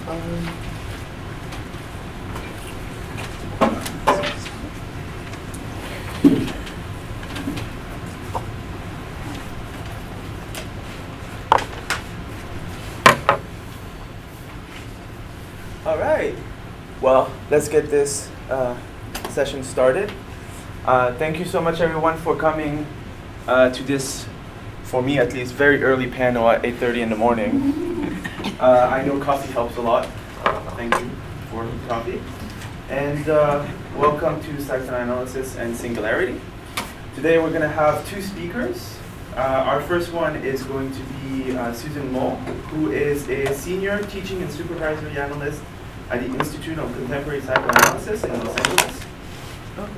All right. Well, let's get this session started. Thank you so much, everyone, for coming to this, for me at least, very early panel at 8:30 in the morning. I know coffee helps a lot. Thank you for coffee. And welcome to Psychoanalysis and Singularity. Today we're going to have two speakers. Our first one is going to be Susan Mull, who is a senior teaching and supervisory analyst at the Institute of Contemporary Psychoanalysis in Los Angeles.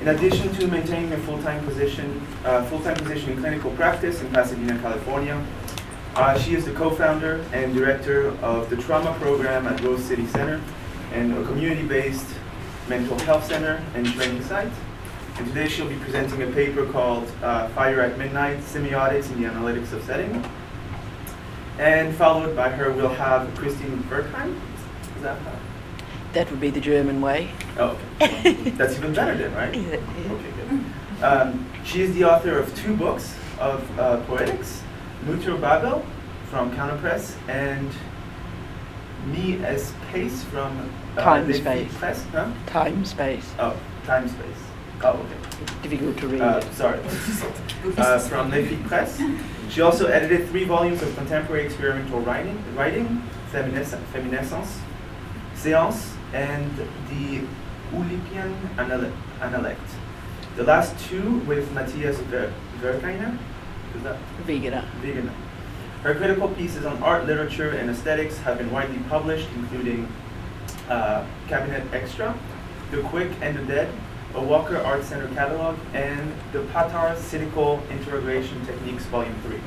In addition to maintaining a full-time position in clinical practice in Pasadena, California, she is the co-founder and director of the trauma program at Rose City Center and a community-based mental health center and training site. And today she'll be presenting a paper called Fire at Midnight, Semiotics and the Analytics of Setting. And followed by her, we'll have Wertheim. Is that how? That would be the German way. Oh, okay. Well, that's even better then, right? Yeah. Okay, good. She is the author of two books of poetics, Mutter Babel from Counterpress and Me as Pace from Time Space. Press, huh? Time Space. Oh, Time Space. Oh, okay. Difficult to read. Sorry. From Les Filles Press. She also edited 3 volumes of contemporary experimental writing Feminescence, Séance, and the Oulipian Analect. The last 2 with Matthias Wertheim. Is that? Wegener. Her critical pieces on art, literature, and aesthetics have been widely published, including Cabinet Extra, The Quick and the Dead, a Walker Art Center catalog, and the Patar Cynical Interrogation Techniques Volume 3.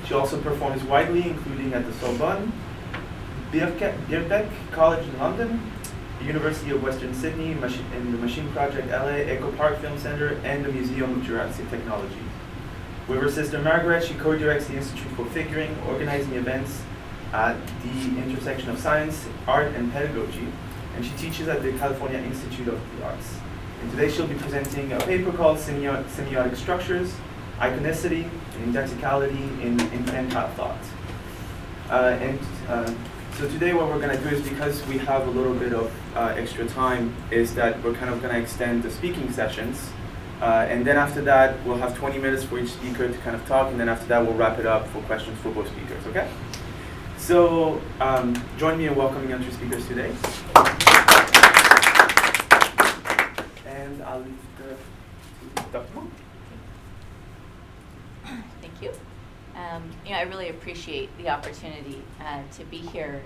She also performs widely, including at the Sorbonne, Birkbeck College in London, the University of Western Sydney, in the Machine Project LA, Echo Park Film Center, and the Museum of Jurassic Technology. With her sister Margaret, she co-directs the Institute for Figuring, organizing events at the intersection of science, art, and pedagogy, and she teaches at the California Institute of the Arts. And today she'll be presenting a paper called Semiotic Structures, Iconicity, and Indexicality in Infantile Thought. So today what we're going to do is, because we have a little bit of extra time, is that we're kind of going to extend the speaking sessions. And then after that, we'll have 20 minutes for each speaker to kind of talk, and then after that, we'll wrap it up for questions for both speakers, okay? So join me in welcoming our two speakers today. And I'll leave the to Dr. Mull. Thank you. I really appreciate the opportunity to be here,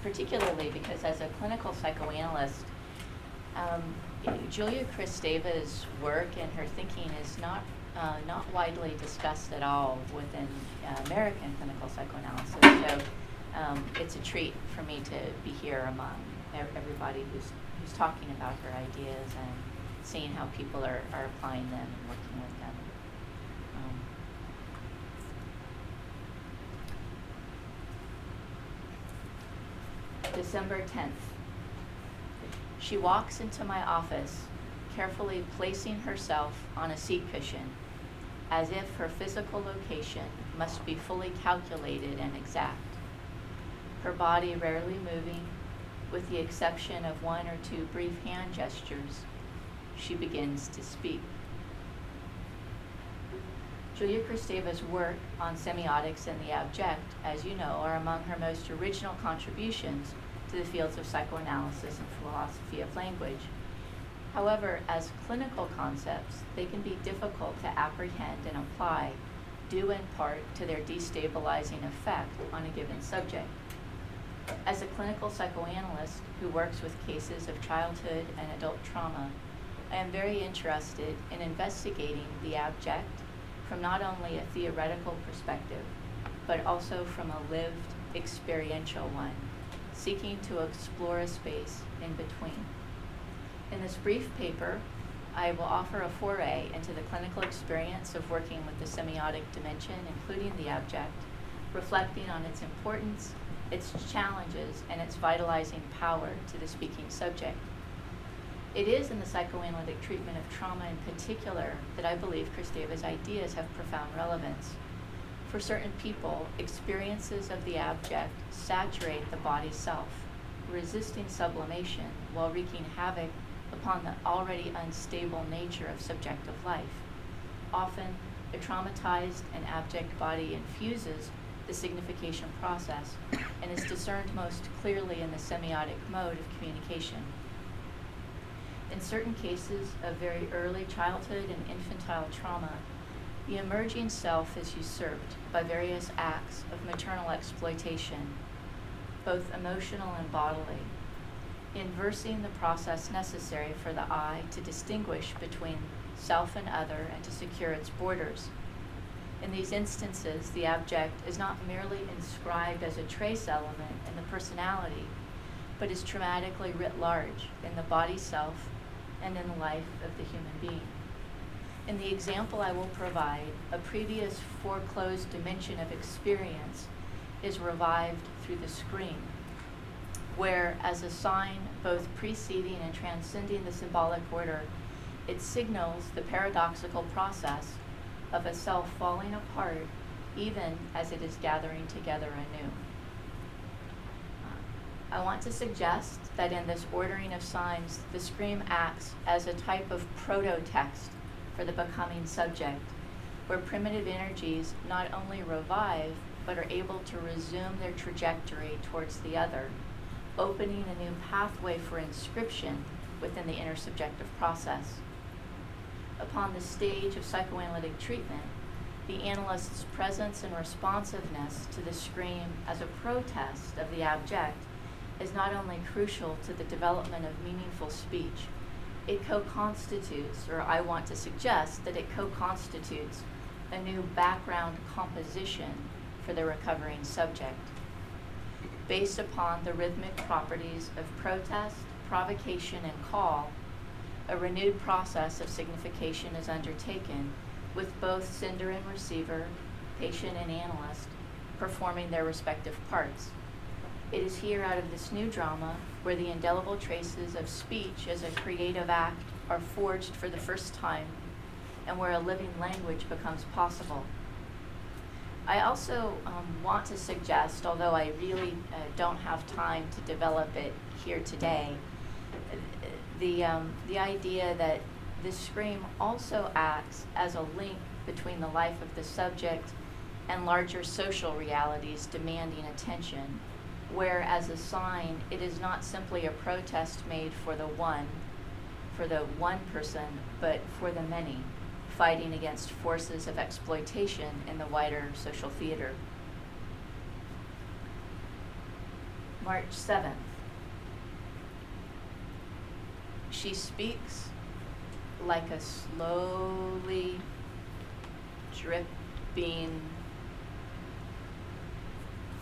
particularly because as a clinical psychoanalyst, Julia Kristeva's work and her thinking is not widely discussed at all within American clinical psychoanalysis. So it's a treat for me to be here among everybody who's talking about her ideas and seeing how people are applying them and working with them. December 10th. She walks into my office, carefully placing herself on a seat cushion, as if her physical location must be fully calculated and exact. Her body rarely moving, with the exception of 1 or 2 brief hand gestures, she begins to speak. Julia Kristeva's work on semiotics and the abject, as you know, are among her most original contributions to the fields of psychoanalysis and philosophy of language. However, as clinical concepts, they can be difficult to apprehend and apply, due in part to their destabilizing effect on a given subject. As a clinical psychoanalyst who works with cases of childhood and adult trauma, I am very interested in investigating the abject from not only a theoretical perspective, but also from a lived, experiential one, seeking to explore a space in between. In this brief paper, I will offer a foray into the clinical experience of working with the semiotic dimension, including the abject, reflecting on its importance its challenges, and its vitalizing power to the speaking subject. It is in the psychoanalytic treatment of trauma in particular that I believe Kristeva's ideas have profound relevance. For certain people, experiences of the abject saturate the body self, resisting sublimation while wreaking havoc upon the already unstable nature of subjective life. Often, a traumatized and abject body infuses the signification process and is discerned most clearly in the semiotic mode of communication. In certain cases of very early childhood and infantile trauma, the emerging self is usurped by various acts of maternal exploitation, both emotional and bodily, inversing the process necessary for the I to distinguish between self and other and to secure its borders. In these instances, the abject is not merely inscribed as a trace element in the personality, but is traumatically writ large in the body self and in the life of the human being. In the example I will provide, a previous foreclosed dimension of experience is revived through the scream, where, as a sign both preceding and transcending the symbolic order, it signals the paradoxical process of a self falling apart even as it is gathering together anew. I want to suggest that in this ordering of signs, the scream acts as a type of proto-text for the becoming subject, where primitive energies not only revive, but are able to resume their trajectory towards the other, opening a new pathway for inscription within the intersubjective process. Upon the stage of psychoanalytic treatment, the analyst's presence and responsiveness to the scream as a protest of the abject is not only crucial to the development of meaningful speech, it co-constitutes, or I want to suggest that it co-constitutes, a new background composition for the recovering subject. Based upon the rhythmic properties of protest, provocation, and call, a renewed process of signification is undertaken with both sender and receiver, patient and analyst, performing their respective parts. It is here out of this new drama where the indelible traces of speech as a creative act are forged for the first time and where a living language becomes possible. I also want to suggest, although I really don't have time to develop it here today, the idea that the scream also acts as a link between the life of the subject and larger social realities demanding attention, where as a sign it is not simply a protest made for the one person, but for the many, fighting against forces of exploitation in the wider social theater. March 7th. She speaks like a slowly dripping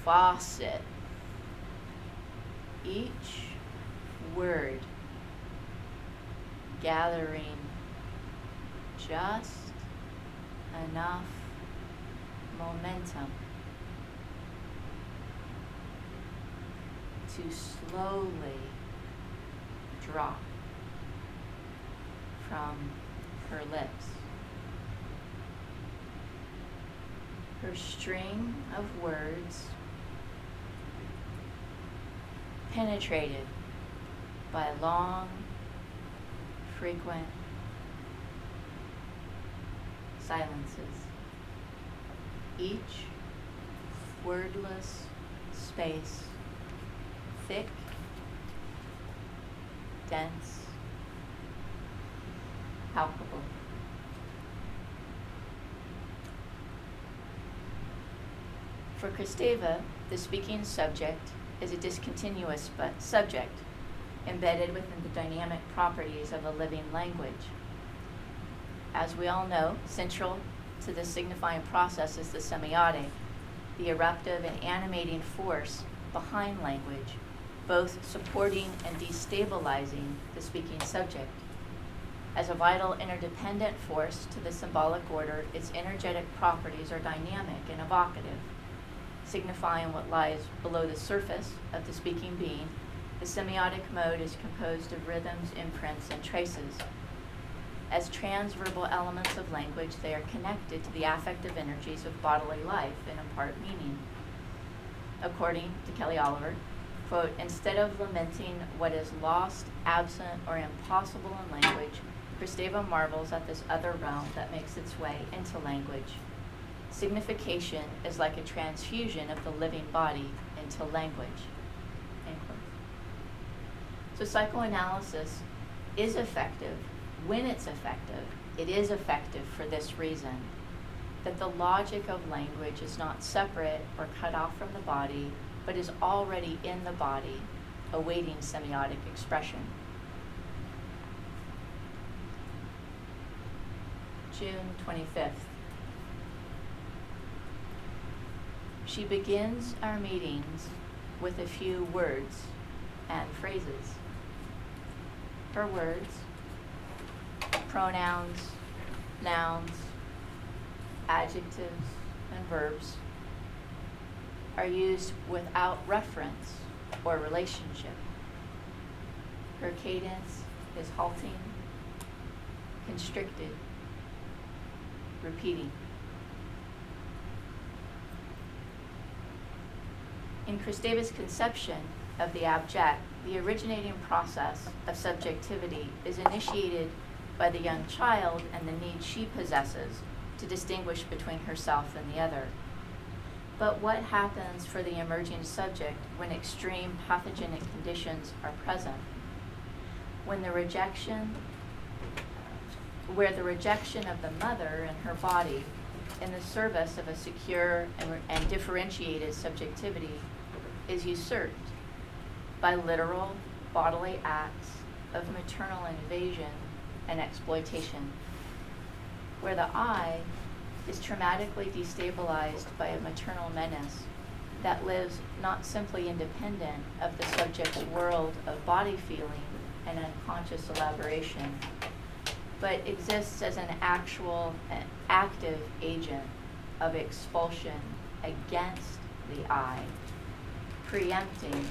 faucet. Each word gathering just enough momentum to slowly drop from her lips. Her string of words penetrated by long, frequent silences. Each wordless space, thick, dense, palpable. For Kristeva, the speaking subject is a discontinuous subject embedded within the dynamic properties of a living language. As we all know, central to the signifying process is the semiotic, the eruptive and animating force behind language, both supporting and destabilizing the speaking subject. As a vital interdependent force to the symbolic order, its energetic properties are dynamic and evocative. signifying what lies below the surface of the speaking being, the semiotic mode is composed of rhythms, imprints, and traces. As transverbal elements of language, they are connected to the affective energies of bodily life and impart meaning. According to Kelly Oliver, quote, instead of lamenting what is lost, absent, or impossible in language, Kristeva marvels at this other realm that makes its way into language. Signification is like a transfusion of the living body into language. End quote. So psychoanalysis is effective. When it's effective, it is effective for this reason, that the logic of language is not separate or cut off from the body, but is already in the body, awaiting semiotic expression. June 25th. She begins our meetings with a few words and phrases. Her words, pronouns, nouns, adjectives, and verbs are used without reference or relationship. Her cadence is halting, constricted, repeating. In Kristeva's conception of the abject, the originating process of subjectivity is initiated by the young child and the need she possesses to distinguish between herself and the other. But what happens for the emerging subject when extreme pathogenic conditions are present? Where the rejection of the mother and her body in the service of a secure and differentiated subjectivity is usurped by literal bodily acts of maternal invasion and exploitation, where the I is traumatically destabilized by a maternal menace that lives not simply independent of the subject's world of body feeling and unconscious elaboration, but exists as an actual and active agent of expulsion against the I, preempting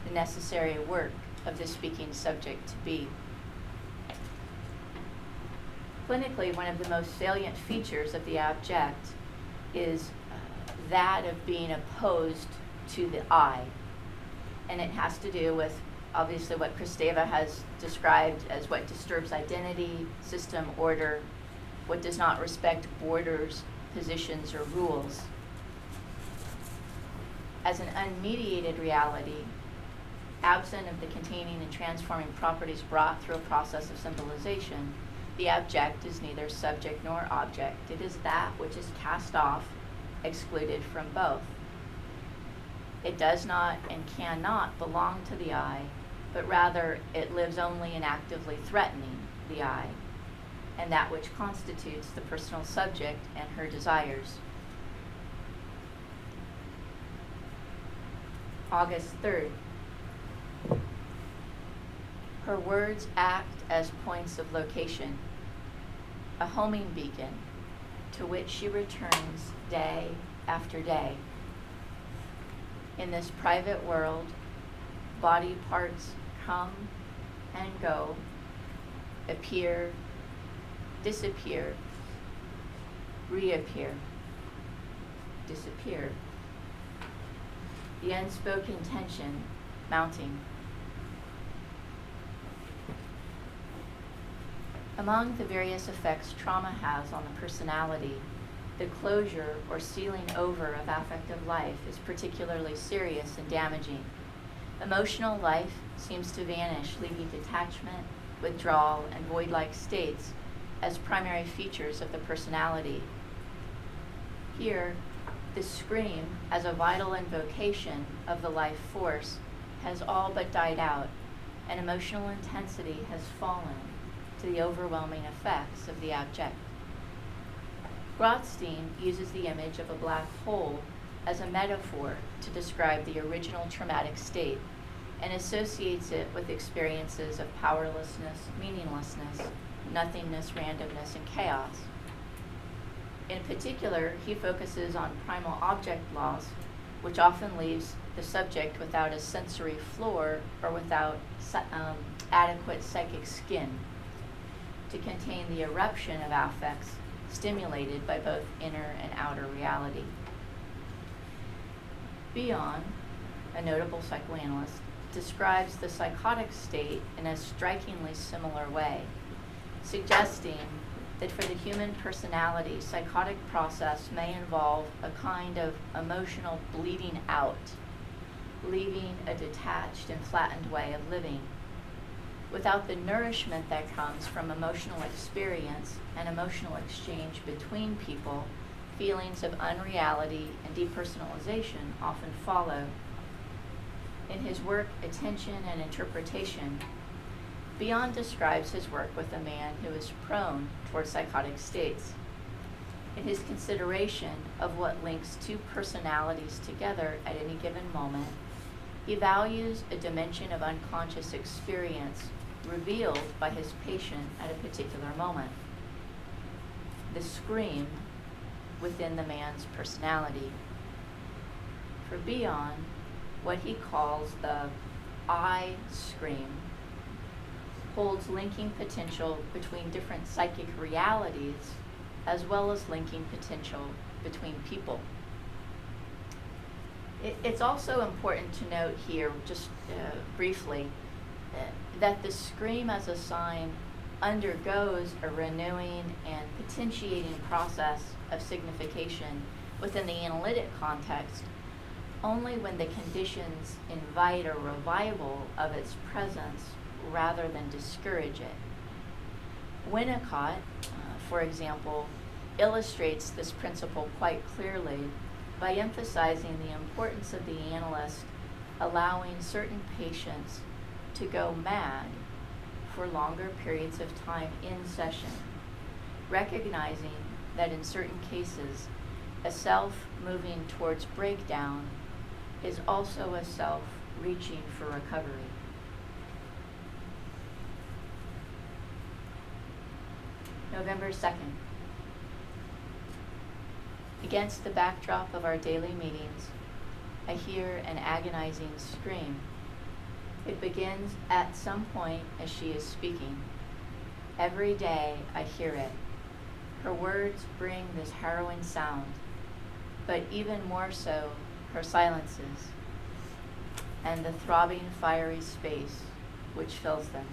the necessary work of the speaking subject to be. Clinically, one of the most salient features of the abject is that of being opposed to the I. And it has to do with, obviously, what Kristeva has described as what disturbs identity, system, order, what does not respect borders, positions, or rules. As an unmediated reality, absent of the containing and transforming properties brought through a process of symbolization, the abject is neither subject nor object. It is that which is cast off, excluded from both. It does not and cannot belong to the I, but rather it lives only in actively threatening the I, and that which constitutes the personal subject and her desires. August 3rd. Her words act as points of location, a homing beacon to which she returns day after day. In this private world, body parts come and go, appear, disappear, reappear, disappear. The unspoken tension mounting. Among the various effects trauma has on the personality, the closure or sealing over of affective life is particularly serious and damaging. Emotional life seems to vanish, leaving detachment, withdrawal, and void-like states as primary features of the personality. Here, the scream as a vital invocation of the life force has all but died out, and emotional intensity has fallen to the overwhelming effects of the abject. Rothstein uses the image of a black hole as a metaphor to describe the original traumatic state and associates it with experiences of powerlessness, meaninglessness, nothingness, randomness, and chaos. In particular, he focuses on primal object loss which often leaves the subject without a sensory floor or without adequate psychic skin to contain the eruption of affects stimulated by both inner and outer reality. Bion, a notable psychoanalyst, describes the psychotic state in a strikingly similar way, suggesting that for the human personality, psychotic process may involve a kind of emotional bleeding out, leaving a detached and flattened way of living, without the nourishment that comes from emotional experience and emotional exchange between people. Feelings of unreality and depersonalization often follow. In his work, Attention and Interpretation, Bion describes his work with a man who is prone toward psychotic states. In his consideration of what links two personalities together at any given moment, he values a dimension of unconscious experience revealed by his patient at a particular moment. The scream within the man's personality. For Bion, what he calls the I scream holds linking potential between different psychic realities as well as linking potential between people. It's also important to note here, just briefly, that the scream as a sign undergoes a renewing and potentiating process of signification within the analytic context only when the conditions invite a revival of its presence rather than discourage it. Winnicott, for example, illustrates this principle quite clearly by emphasizing the importance of the analyst allowing certain patients to go mad for longer periods of time in session, recognizing that in certain cases, a self moving towards breakdown is also a self reaching for recovery. November 2nd. Against the backdrop of our daily meetings, I hear an agonizing scream. It begins at some point as she is speaking. Every day I hear it. Her words bring this harrowing sound, but even more so her silences and the throbbing fiery space which fills them.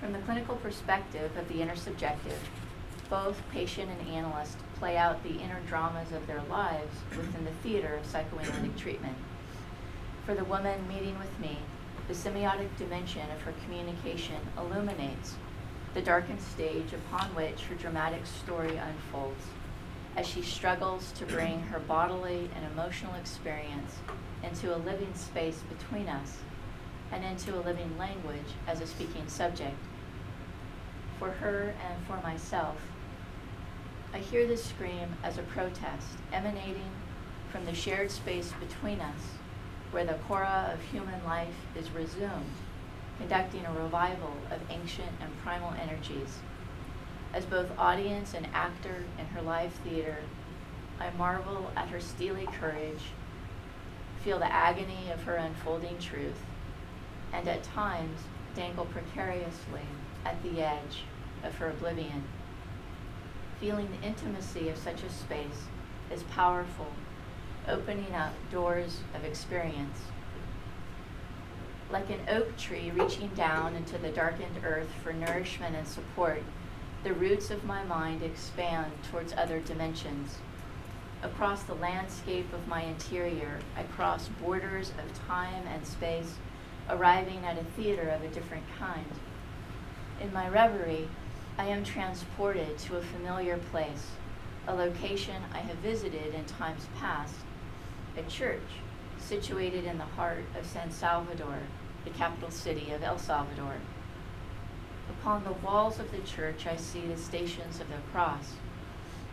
From the clinical perspective of the intersubjective, both patient and analyst play out the inner dramas of their lives within the theater of psychoanalytic treatment. For the woman meeting with me, the semiotic dimension of her communication illuminates the darkened stage upon which her dramatic story unfolds, as she struggles to bring her bodily and emotional experience into a living space between us and into a living language as a speaking subject. For her and for myself, I hear this scream as a protest emanating from the shared space between us, where the chora of human life is resumed, conducting a revival of ancient and primal energies. As both audience and actor in her live theater, I marvel at her steely courage, feel the agony of her unfolding truth, and at times dangle precariously at the edge of her oblivion. Feeling the intimacy of such a space is powerful, opening up doors of experience. Like an oak tree reaching down into the darkened earth for nourishment and support, the roots of my mind expand towards other dimensions. Across the landscape of my interior, I cross borders of time and space, arriving at a theater of a different kind. In my reverie, I am transported to a familiar place, a location I have visited in times past, a church situated in the heart of San Salvador, the capital city of El Salvador. Upon the walls of the church, I see the Stations of the Cross,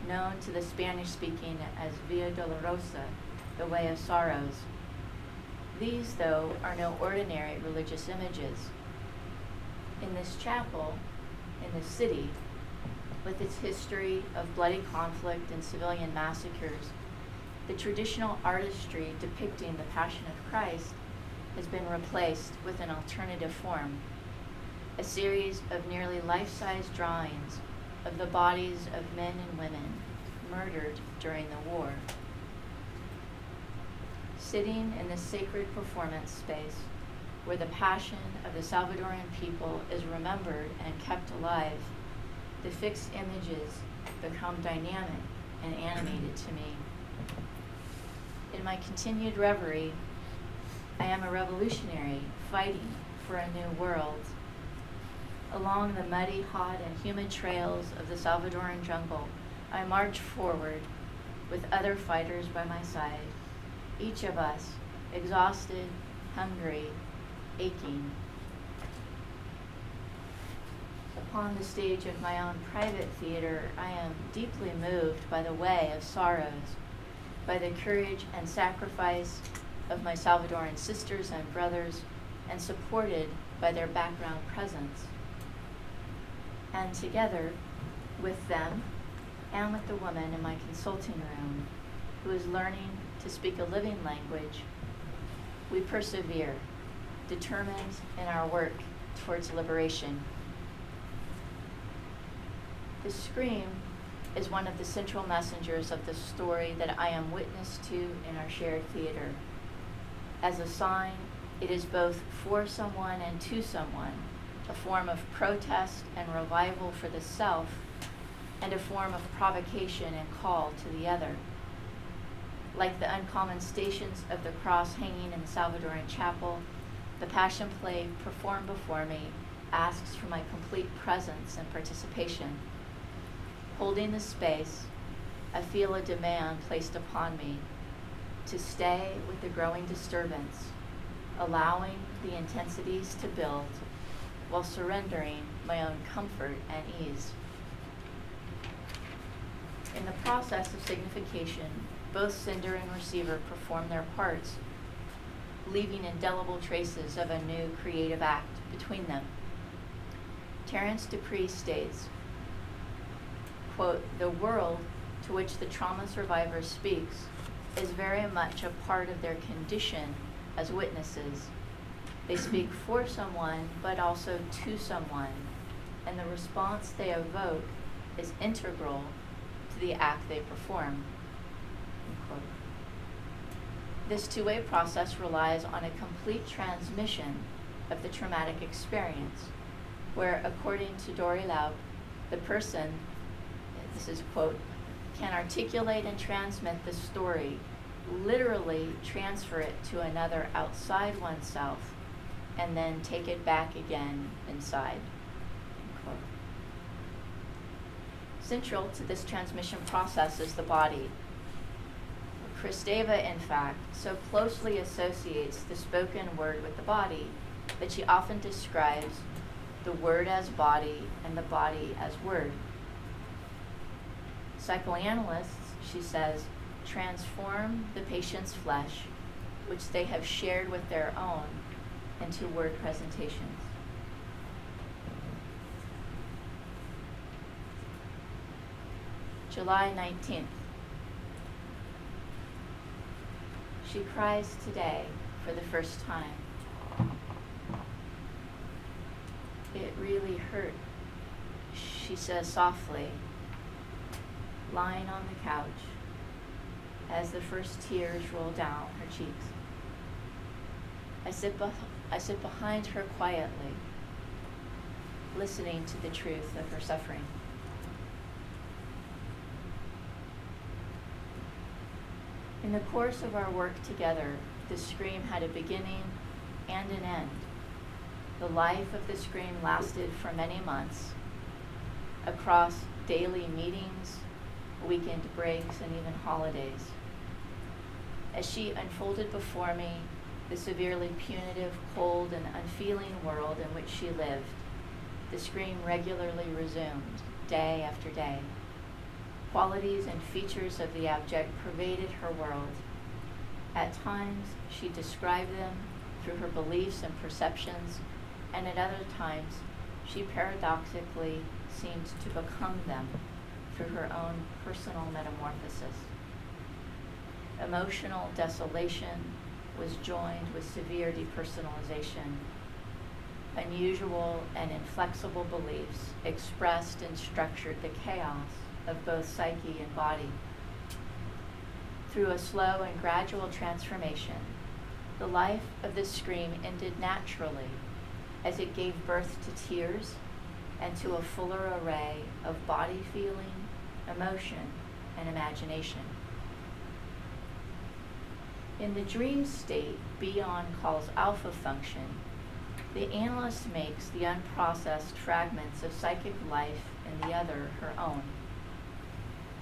known to the Spanish-speaking as Via Dolorosa, the Way of Sorrows. These, though, are no ordinary religious images. In this chapel, in the city, with its history of bloody conflict and civilian massacres, the traditional artistry depicting the Passion of Christ has been replaced with an alternative form, a series of nearly life-size drawings of the bodies of men and women murdered during the war. Sitting in this sacred performance space, where the passion of the Salvadoran people is remembered and kept alive, the fixed images become dynamic and animated to me. In my continued reverie, I am a revolutionary fighting for a new world. Along the muddy, hot, and humid trails of the Salvadoran jungle, I march forward with other fighters by my side, each of us exhausted, hungry, aching. Upon the stage of my own private theater, I am deeply moved by the way of sorrows, by the courage and sacrifice of my Salvadoran sisters and brothers, and supported by their background presence. And together with them, and with the woman in my consulting room, who is learning to speak a living language, we persevere, determined in our work towards liberation. The scream is one of the central messengers of the story that I am witness to in our shared theater. As a sign, it is both for someone and to someone, a form of protest and revival for the self, and a form of provocation and call to the other. Like the uncommon stations of the cross hanging in the Salvadoran chapel, the Passion play performed before me asks for my complete presence and participation. Holding the space, I feel a demand placed upon me to stay with the growing disturbance, allowing the intensities to build while surrendering my own comfort and ease. In the process of signification, both sender and receiver perform their parts, leaving indelible traces of a new creative act between them. Terence Dupree states, quote, "The world to which the trauma survivor speaks is very much a part of their condition as witnesses. They speak for someone, but also to someone, and the response they evoke is integral to the act they perform." Unquote. This two-way process relies on a complete transmission of the traumatic experience, where, according to Dory Laub, the person, this is a quote, "can articulate and transmit the story, literally transfer it to another outside oneself, and then take it back again inside." Unquote. Central to this transmission process is the body. Kristeva, in fact, so closely associates the spoken word with the body that she often describes the word as body and the body as word. Psychoanalysts, she says, transform the patient's flesh, which they have shared with their own, into word presentations. July 19th. She cries today for the first time. "It really hurt," she says softly, lying on the couch as the first tears roll down her cheeks. I sit behind her quietly, listening to the truth of her suffering. In the course of our work together, the scream had a beginning and an end. The life of the scream lasted for many months, across daily meetings, weekend breaks, and even holidays. As she unfolded before me the severely punitive, cold, and unfeeling world in which she lived, the scream regularly resumed, day after day. Qualities and features of the abject pervaded her world. At times, she described them through her beliefs and perceptions, and at other times, she paradoxically seemed to become them through her own personal metamorphosis. Emotional desolation was joined with severe depersonalization. Unusual and inflexible beliefs expressed and structured the chaos of both psyche and body. Through a slow and gradual transformation, the life of the scream ended naturally as it gave birth to tears and to a fuller array of body feeling, emotion, and imagination. In the dream state Bion calls alpha function, the analyst makes the unprocessed fragments of psychic life in the other her own.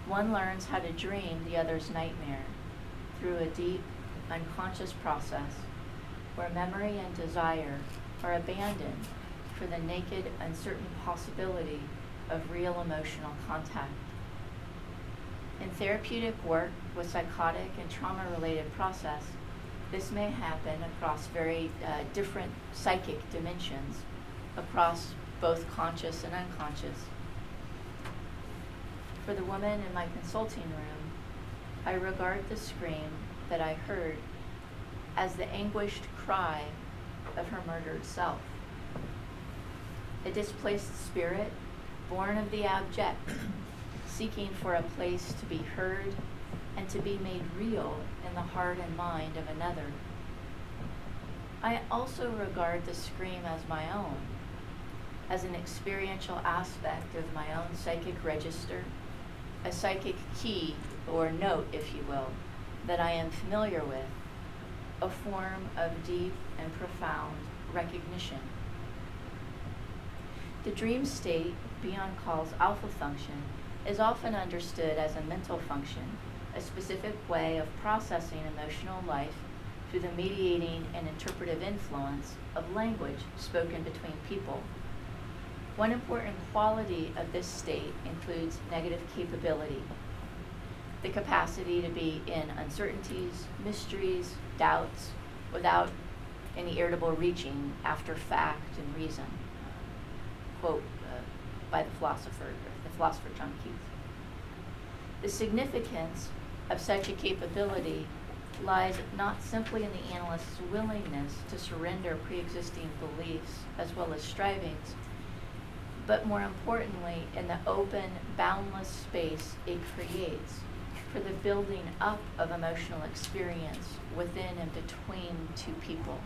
One learns how to dream the other's nightmare through a deep, unconscious process where memory and desire are abandoned for the naked, uncertain possibility of real emotional contact. In therapeutic work with psychotic and trauma-related process, this may happen across very different psychic dimensions, across both conscious and unconscious. For the woman in my consulting room, I regard the scream that I heard as the anguished cry of her murdered self. A displaced spirit, born of the abject, seeking for a place to be heard and to be made real in the heart and mind of another. I also regard the scream as my own, as an experiential aspect of my own psychic register, a psychic key or note, if you will, that I am familiar with, a form of deep and profound recognition. The dream state Bion calls alpha function is often understood as a mental function, a specific way of processing emotional life through the mediating and interpretive influence of language spoken between people. One important quality of this state includes negative capability, the capacity to be in uncertainties, mysteries, doubts, without any irritable reaching after fact and reason. Quote by the philosopher John Keats. The significance of such a capability lies not simply in the analyst's willingness to surrender pre-existing beliefs as well as strivings, but more importantly in the open, boundless space it creates for the building up of emotional experience within and between two people.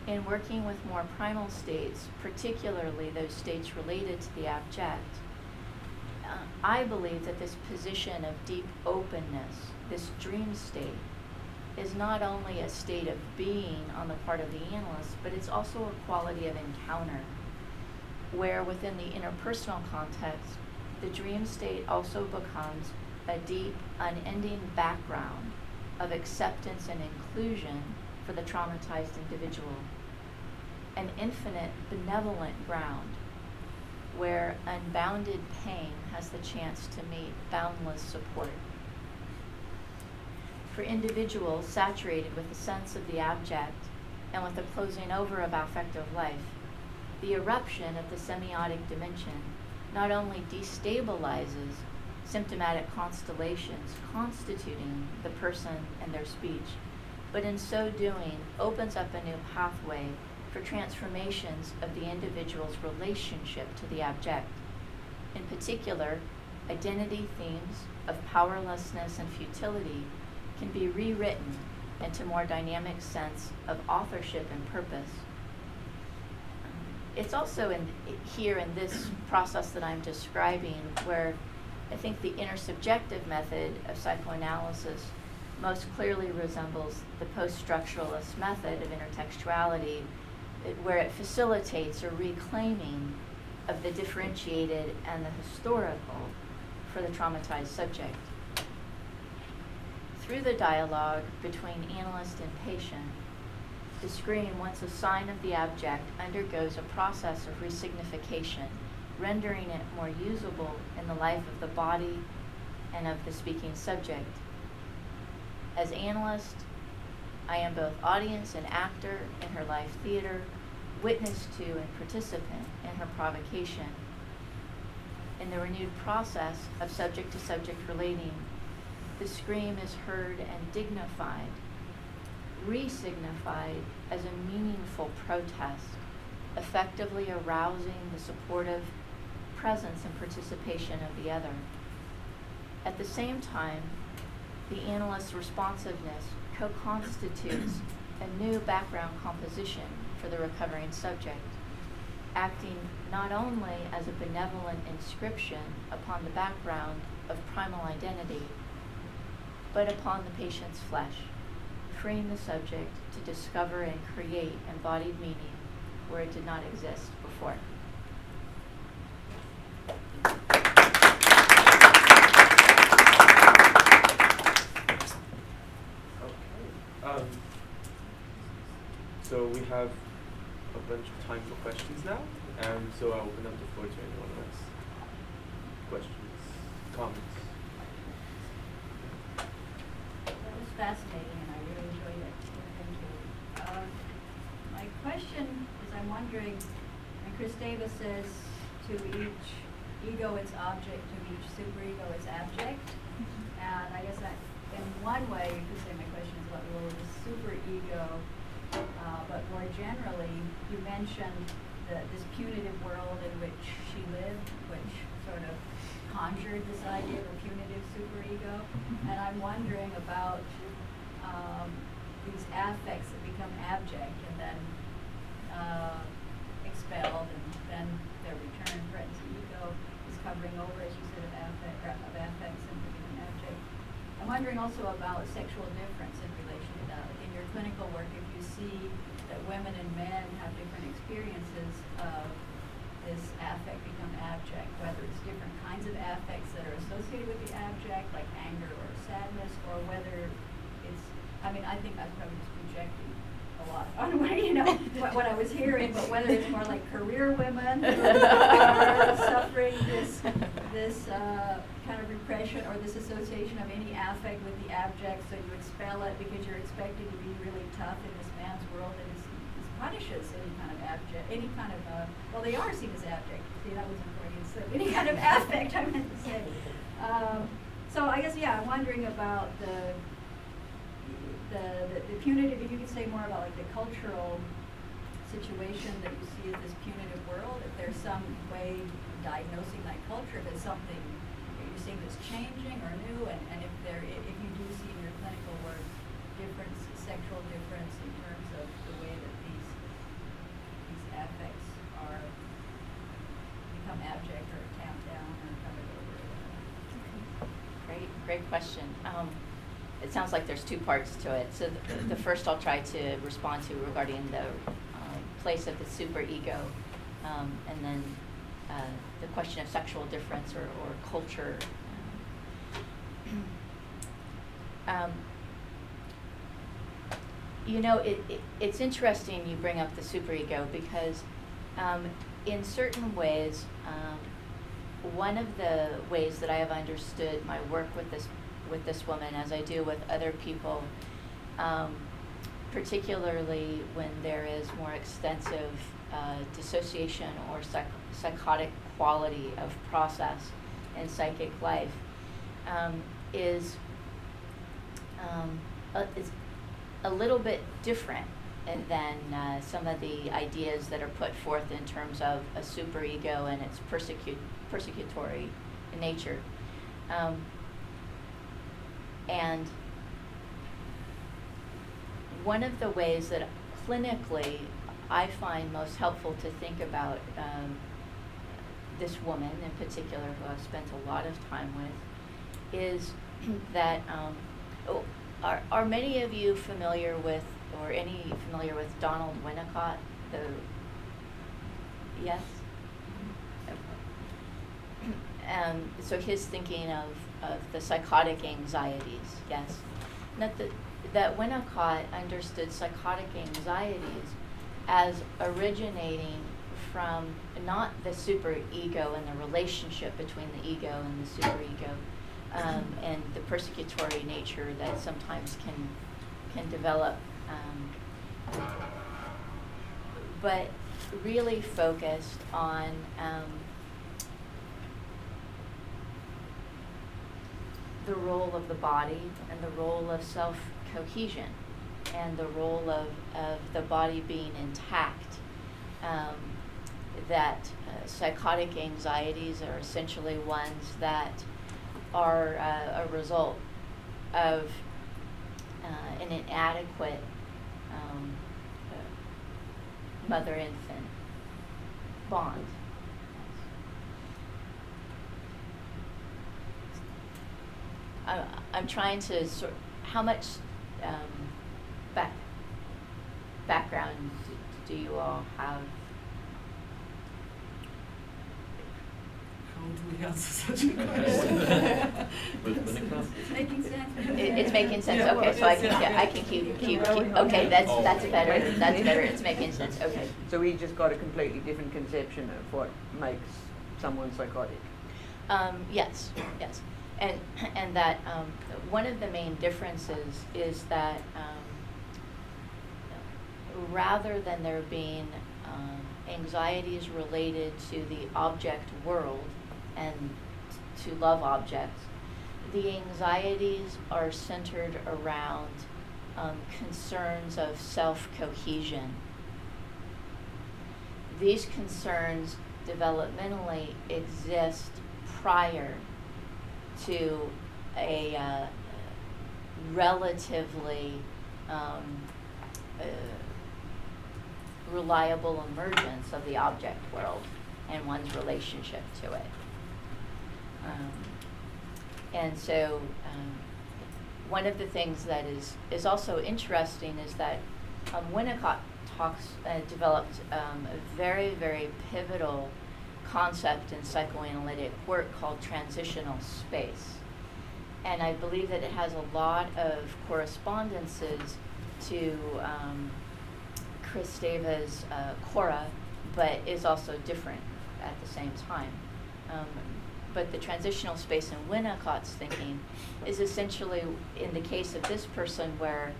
In working with more primal states, particularly those states related to the abject, I believe that this position of deep openness, this dream state, is not only a state of being on the part of the analyst, but it's also a quality of encounter, where within the interpersonal context, the dream state also becomes a deep, unending background of acceptance and inclusion for the traumatized individual, an infinite benevolent ground where unbounded pain has the chance to meet boundless support. For individuals saturated with the sense of the abject and with the closing over of affective life, the eruption of the semiotic dimension not only destabilizes symptomatic constellations constituting the person and their speech, but in so doing opens up a new pathway for transformations of the individual's relationship to the abject. In particular, identity themes of powerlessness and futility can be rewritten into more dynamic sense of authorship and purpose. It's also here in this process that I'm describing where I think the intersubjective method of psychoanalysis most clearly resembles the post-structuralist method of intertextuality, where it facilitates a reclaiming of the differentiated and the historical for the traumatized subject. Through the dialogue between analyst and patient, the scream, once a sign of the abject, undergoes a process of resignification, rendering it more usable in the life of the body and of the speaking subject. As analyst, I am both audience and actor in her life theater, witness to and participant in her provocation, In the renewed process of subject-to-subject relating, the scream is heard and dignified, re-signified as a meaningful protest, effectively arousing the supportive presence and participation of the other. At the same time, the analyst's responsiveness co-constitutes a new background composition for the recovering subject, acting not only as a benevolent inscription upon the background of primal identity, but upon the patient's flesh, freeing the subject to discover and create embodied meaning where it did not exist before. So we have a bunch of time for questions now, and so I'll open up the floor to anyone who has questions, comments. That was fascinating, and I really enjoyed it. Thank you. My question is, I'm wondering, when Kristeva says to each ego its object, to each superego its abject, and I guess that in one way you could say my question is about the role of the superego. But more generally, you mentioned this punitive world in which she lived, which sort of conjured this idea of a punitive superego. And I'm wondering about these affects that become abject and then expelled, and then their return threatens the ego, is covering over, as you said, of affects and becoming abject. I'm wondering also about sexual difference in relation to that. Like in your clinical work, if you see that women and men have different experiences of this affect become abject, whether it's different kinds of affects that are associated with the abject, like anger or sadness, or whether it's, I mean, I think I'm probably just projecting a lot on what I was hearing, but whether it's more like career women who are suffering this kind of repression or this association of any affect with the abject, so you expel it because you're expected to be really tough in this man's world, and this punishes any kind of abject, any kind of, well, they are seen as abject. See, that was important. So any kind of affect, I meant to say. So I guess, yeah, I'm wondering about the punitive, if you could say more about like the cultural situation that you see as this punitive world, if there's some way of diagnosing that culture, if it's something that you're seeing that's changing or new, and if you do see in your clinical work difference, sexual difference in terms of the way that these affects are become abject or tamped down or covered over. Great question. It sounds like there's two parts to it. So the first I'll try to respond to regarding the place of the superego, and then the question of sexual difference or culture. It's interesting you bring up the superego because in certain ways, one of the ways that I have understood my work with this woman, as I do with other people, particularly when there is more extensive dissociation or psychotic quality of process in psychic life, is a little bit different than some of the ideas that are put forth in terms of a superego and its persecutory nature. And one of the ways that clinically I find most helpful to think about this woman in particular, who I've spent a lot of time with, is that are many of you familiar with, or any familiar with Donald Winnicott? Yes? So his thinking of the psychotic anxieties, yes. That Winnicott understood psychotic anxieties as originating from not the superego and the relationship between the ego and the superego, and the persecutory nature that sometimes can develop, but really focused on the role of the body and the role of self-cohesion and the role of the body being intact. That psychotic anxieties are essentially ones that are a result of an inadequate mother-infant bond. I'm trying to how much background do you all have? How do we answer such a question? It's making sense. It's making sense. Yeah, Okay, so I can keep. Okay, that's better. That's better. It's making sense. Okay. So we just got a completely different conception of what makes someone psychotic. Yes, and that one of the main differences is that rather than there being anxieties related to the object world and to love objects, the anxieties are centered around concerns of self-cohesion. These concerns developmentally exist prior to a relatively reliable emergence of the object world and one's relationship to it. And so one of the things that is also interesting is that Winnicott developed a very, very pivotal concept in psychoanalytic work called transitional space. And I believe that it has a lot of correspondences to Kristeva's Cora, but is also different at the same time. But the transitional space in Winnicott's thinking is essentially, in the case of this person, where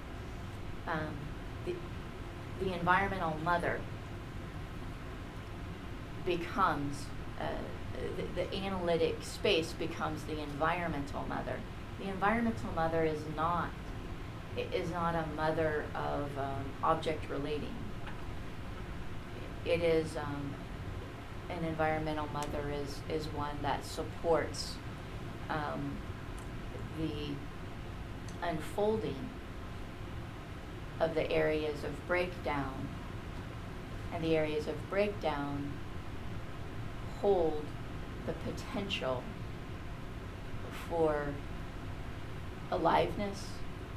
the environmental mother becomes, the analytic space becomes the environmental mother. The environmental mother is not a mother of object relating. It is an environmental mother is one that supports the unfolding of the areas of breakdown, and the areas of breakdown hold the potential for aliveness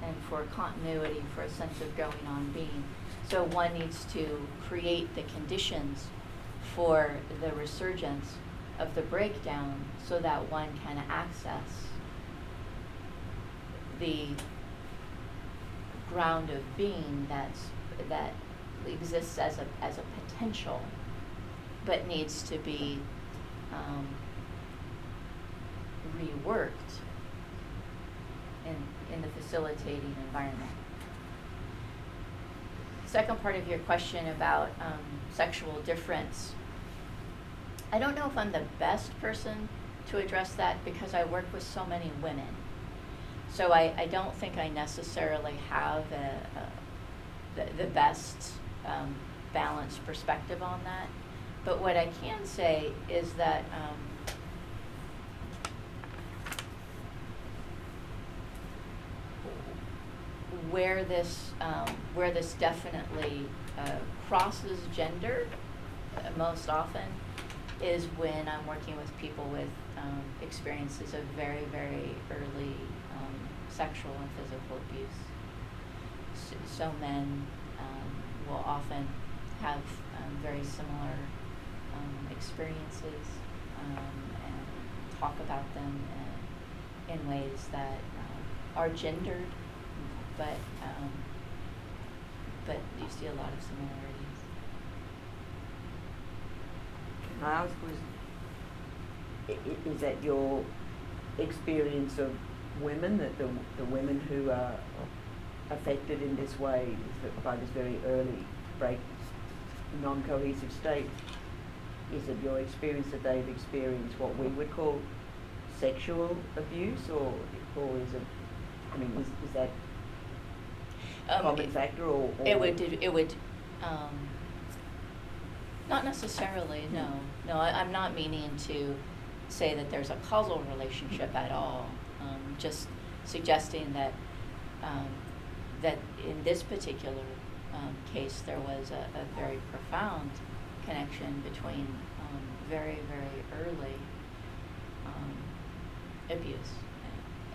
and for continuity, for a sense of going on being. So one needs to create the conditions for the resurgence of the breakdown so that one can access the ground of being that exists as a potential, but needs to be reworked in the facilitating environment. Second part of your question about sexual difference. I don't know if I'm the best person to address that because I work with so many women. So I don't think I necessarily have the best balanced perspective on that. But what I can say is that where this definitely crosses gender most often is when I'm working with people with experiences of very, very early sexual and physical abuse. So men will often have very similar experiences and talk about them in ways that are gendered, but you see a lot of similarities. Can I ask, is that your experience of women, that the women who are affected in this way by this very early non-cohesive state, is it your experience that they've experienced what we would call sexual abuse, or is it? I mean, is that a common factor, or it would not necessarily. No, I'm not meaning to say that there's a causal relationship at all. Just suggesting that that in this particular case there was a very profound connection between very, very early abuse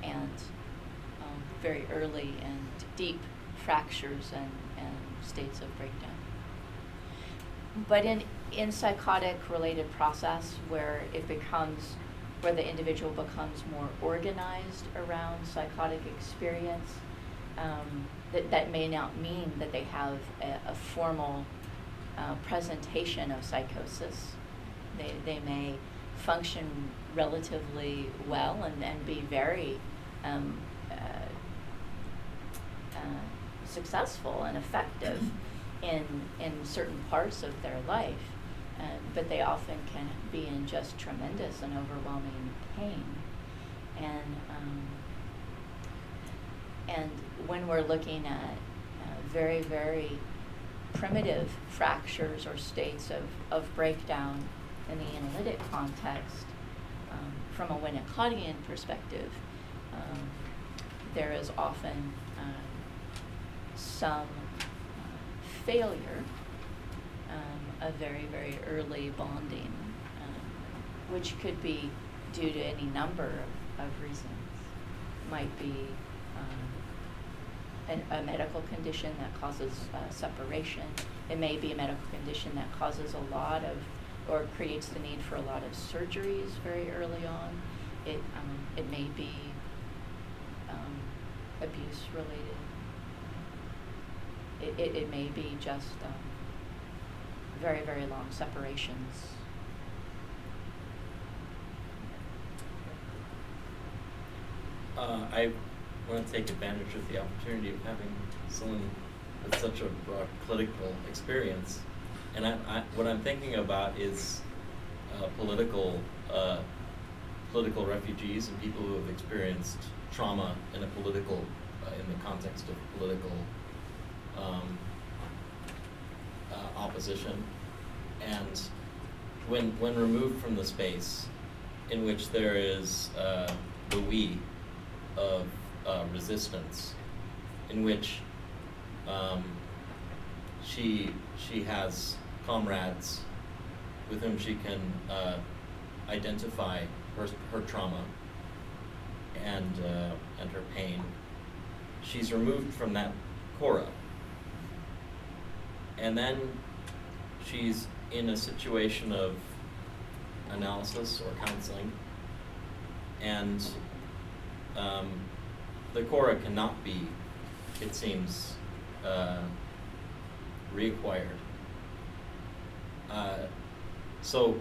and very early and deep fractures and states of breakdown. But in psychotic related process where the individual becomes more organized around psychotic experience, that may not mean that they have a formal presentation of psychosis. They may function relatively well and be very successful and effective in certain parts of their life, but they often can be in just tremendous and overwhelming pain. And when we're looking at very, very primitive fractures or states of breakdown in the analytic context, from a Winnicottian perspective, there is often some failure of very, very early bonding, which could be due to any number of reasons. Might be a medical condition that causes separation. It may be a medical condition that causes a lot of, or creates the need for a lot of surgeries very early on. It may be abuse related. It may be just very, very long separations. I want to take advantage of the opportunity of having someone with such a broad political experience. And what I'm thinking about is political refugees and people who have experienced trauma in a political, in the context of political opposition. And when removed from the space in which there is the we of resistance, in which she has comrades with whom she can identify her trauma and her pain. She's removed from that cora, and then she's in a situation of analysis or counseling, and the cora cannot be, it seems, reacquired. So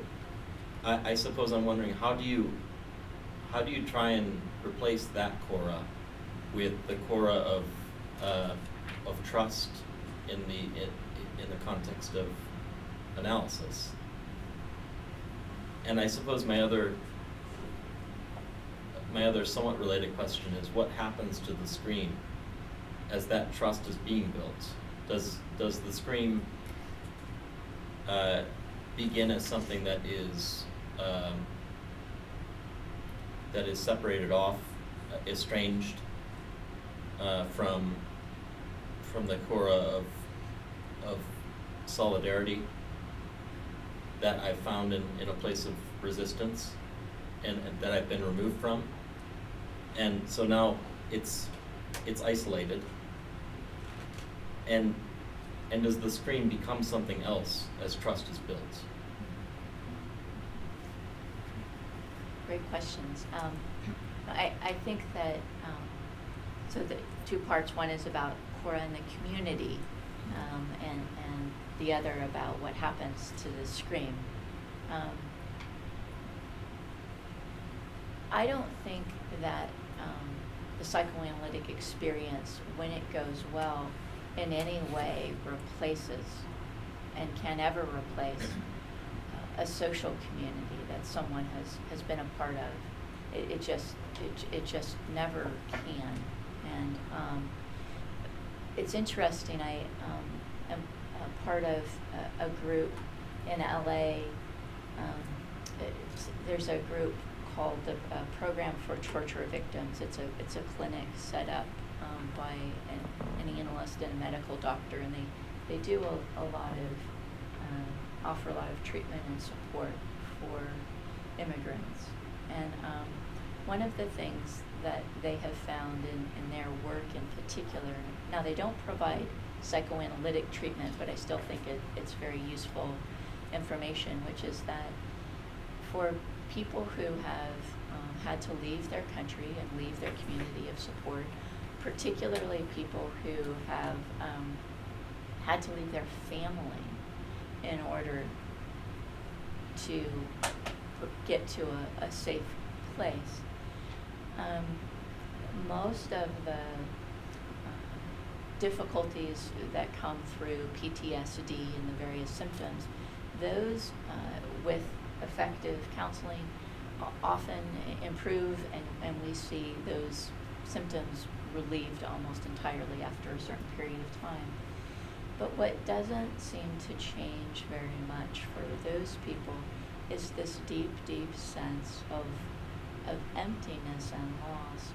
I suppose I'm wondering, how do you try and replace that cora with the cora of trust in the context of analysis? And I suppose my other somewhat related question is, what happens to the scream as that trust is being built? Does the scream begin as something that is separated off, estranged from the cora of solidarity that I've found in a place of resistance and that I've been removed from, and so now it's isolated, and does the scream become something else as trust is built? Great questions. I think that, so the two parts, one is about cora in the community, and the other about what happens to the scream. I don't think that the psychoanalytic experience, when it goes well, in any way replaces and can ever replace a social community that someone has been a part of it just never can. And it's interesting. I am a part of a group in LA. There's a group called the Program for Torture Victims. It's a clinic set up by an analyst and a medical doctor, and they do a lot of offer a lot of treatment and support for immigrants. And one of the things that they have found in their work in particular, now they don't provide psychoanalytic treatment, but I still think it's very useful information, which is that for people who have had to leave their country and leave their community of support, particularly people who have had to leave their family in order to get to a safe place, most of the difficulties that come through PTSD and the various symptoms, those with effective counseling often improve, and we see those symptoms relieved almost entirely after a certain period of time. But what doesn't seem to change very much for those people is this deep, deep sense of emptiness and loss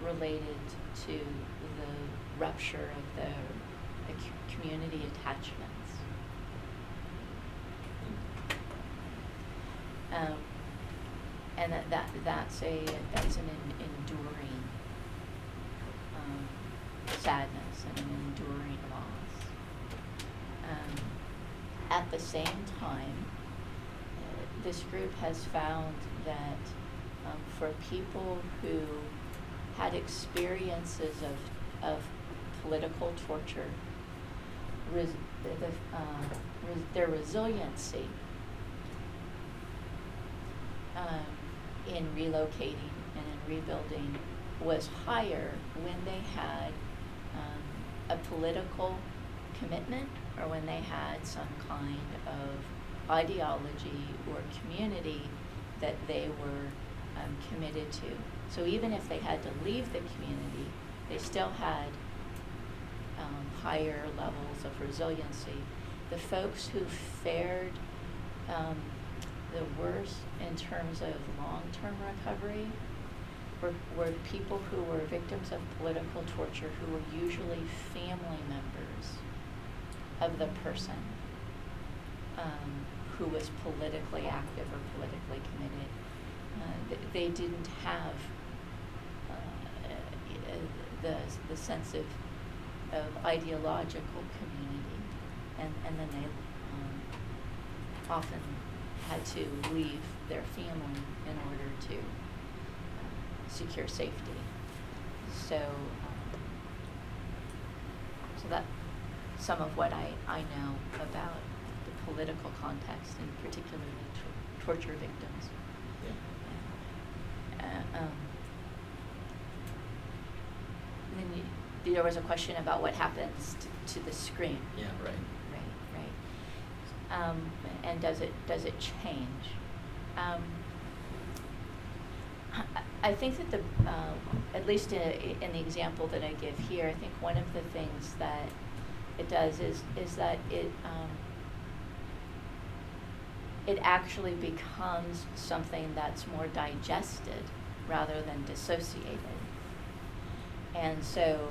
related to the rupture of their community attachments. And that's an enduring sadness and an enduring loss. At the same time, this group has found that for people who had experiences of political torture, their resiliency in relocating and in rebuilding was higher when they had a political commitment, or when they had some kind of ideology or community that they were committed to. So even if they had to leave the community, they still had higher levels of resiliency. The folks who fared the worst in terms of long-term recovery were people who were victims of political torture, who were usually family members of the person who was politically active or politically committed. They didn't have the sense of ideological community, and then they often had to leave their family in order to secure safety. So that some of what I know about the political context, and particularly torture victims. Then there was a question about what happens to the scream. Yeah, right. Right. And does it change? I think that at least in the example that I give here, I think one of the things that it does is that it actually becomes something that's more digested rather than dissociated. And so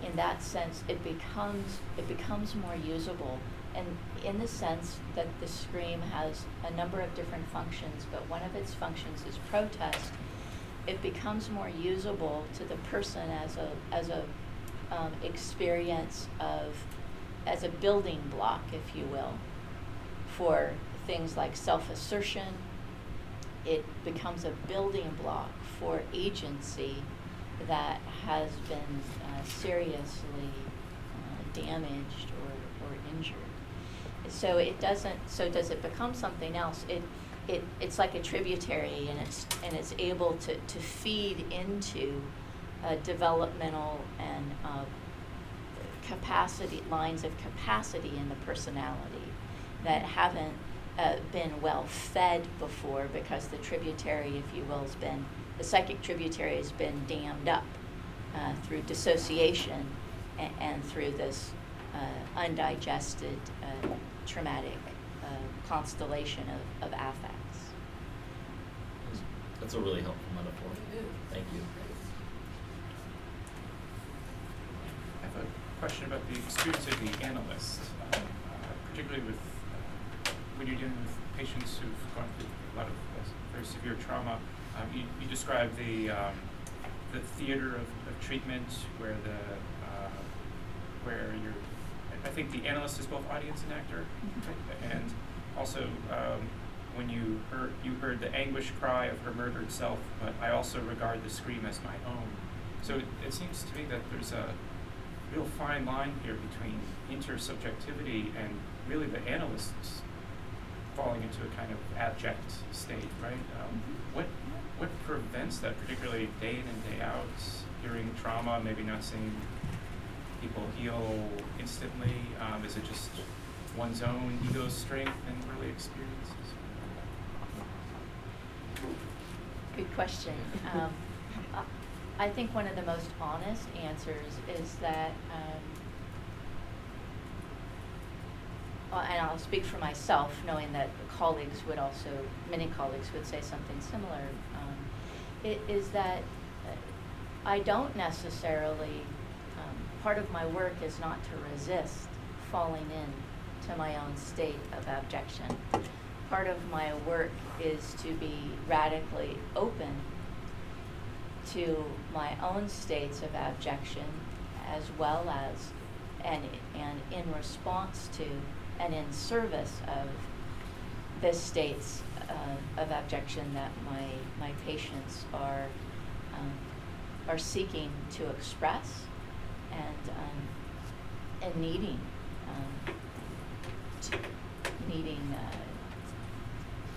in that sense, it becomes more usable, and in the sense that the scream has a number of different functions, but one of its functions is protest. It becomes more usable to the person as a experience as a building block, if you will, for things like self-assertion. It becomes a building block for agency that has been seriously damaged or injured. So does it become something else? It's like a tributary, and it's able to feed into developmental and capacity lines of capacity in the personality that haven't been well fed before, because the tributary, if you will, the psychic tributary has been dammed up through dissociation and through this undigested traumatic constellation of affects. That's a really helpful metaphor. Thank you. I have a question about the experience of the analyst, particularly with when you're dealing with patients who've gone through a lot of very severe trauma. You describe the theater of treatment where where you're, I think the analyst is both audience and actor, right? And also when you heard the anguish cry of her murdered self, but I also regard the scream as my own. So it seems to me that there's a real fine line here between intersubjectivity and really the analyst's falling into a kind of abject state, right? What prevents that, particularly day in and day out, hearing trauma, maybe not seeing people heal instantly? Is it just one's own ego strength and early experiences? Good question. I think one of the most honest answers is that, and I'll speak for myself, knowing that many colleagues would say something similar, is that I don't necessarily, part of my work is not to resist falling into my own state of abjection. Part of my work is to be radically open to my own states of abjection, as well as, and in response to, and in service of the states of abjection that my patients are seeking to express and needing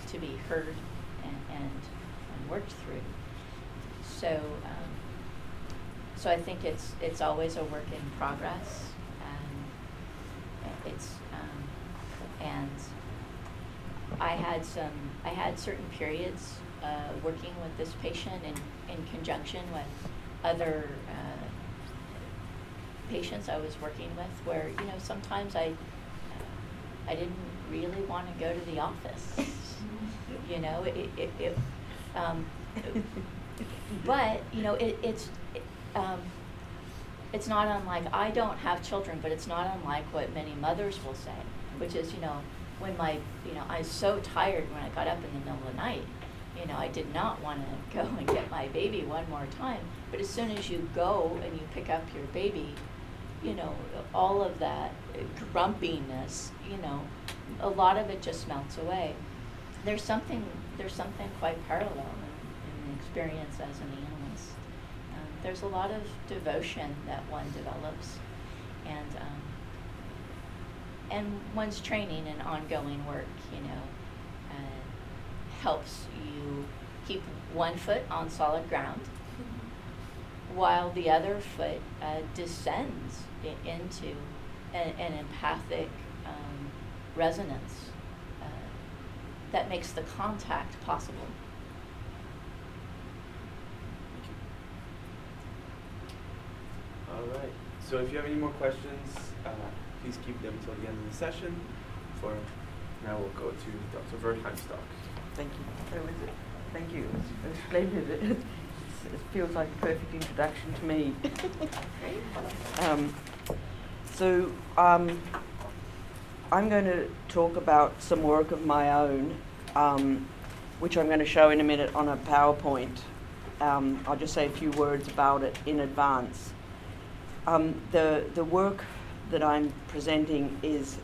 to be heard and worked through. So I think it's always a work in progress, and I had certain periods working with this patient in conjunction with other patients I was working with, where sometimes I didn't really want to go to the office. But it's not unlike, I don't have children, but it's not unlike what many mothers will say, which is, when I was so tired when I got up in the middle of the night, I did not want to go and get my baby one more time. But as soon as you go and you pick up your baby, all of that grumpiness, a lot of it just melts away. There's something quite parallel in the experience as an analyst. There's a lot of devotion that one develops, and one's training and ongoing work, helps you keep one foot on solid ground, while the other foot descends into an empathic resonance that makes the contact possible. All right. So if you have any more questions, please keep them till the end of the session. For now, we'll go to Dr. Wertheim's talk. Thank you. Thank you. It's splendid. It feels like a perfect introduction to me. I'm going to talk about some work of my own, which I'm going to show in a minute on a PowerPoint. I'll just say a few words about it in advance. The work that I'm presenting is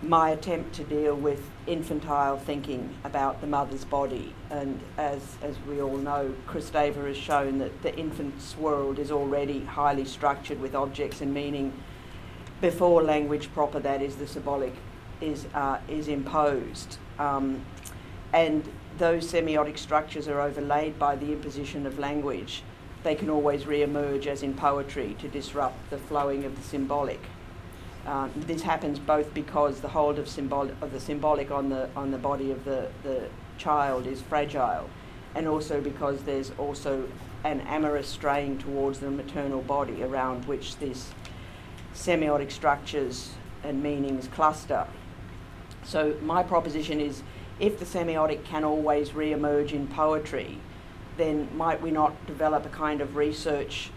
my attempt to deal with infantile thinking about the mother's body. And as we all know, Kristeva has shown that the infant's world is already highly structured with objects and meaning before language proper, that is the symbolic, is imposed. And those semiotic structures are overlaid by the imposition of language. They can always re-emerge, as in poetry, to disrupt the flowing of the symbolic. This happens both because the hold of the symbolic on the body of the child is fragile, and also because there's also an amorous strain towards the maternal body around which these semiotic structures and meanings cluster. So my proposition is, if the semiotic can always re-emerge in poetry, then might we not develop a kind of research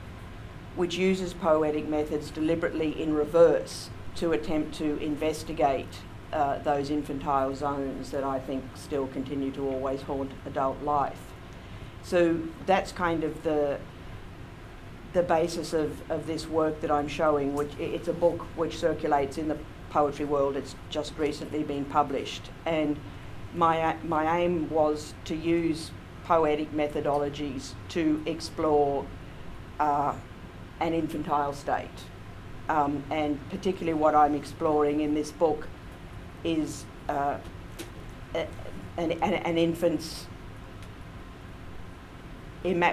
which uses poetic methods deliberately in reverse to attempt to investigate those infantile zones that I think still continue to always haunt adult life. So that's kind of the basis of this work that I'm showing, which it's a book which circulates in the poetry world. It's just recently been published, and my aim was to use poetic methodologies to explore an infantile state, and particularly what I'm exploring in this book is an infant's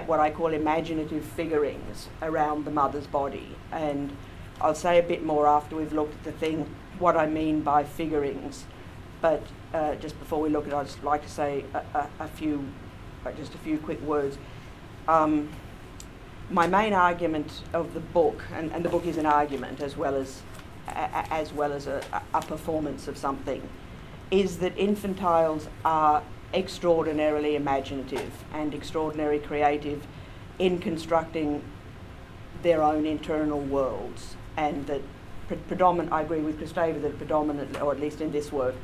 what I call imaginative figurings around the mother's body. And I'll say a bit more after we've looked at what I mean by figurings. But just before we look at it, I'd just like to say a few quick words. My main argument of the book, and the book is an argument as well as a performance of something, is that infantiles are extraordinarily imaginative and extraordinarily creative in constructing their own internal worlds, and that I agree with Kristeva that predominantly, or at least in this work,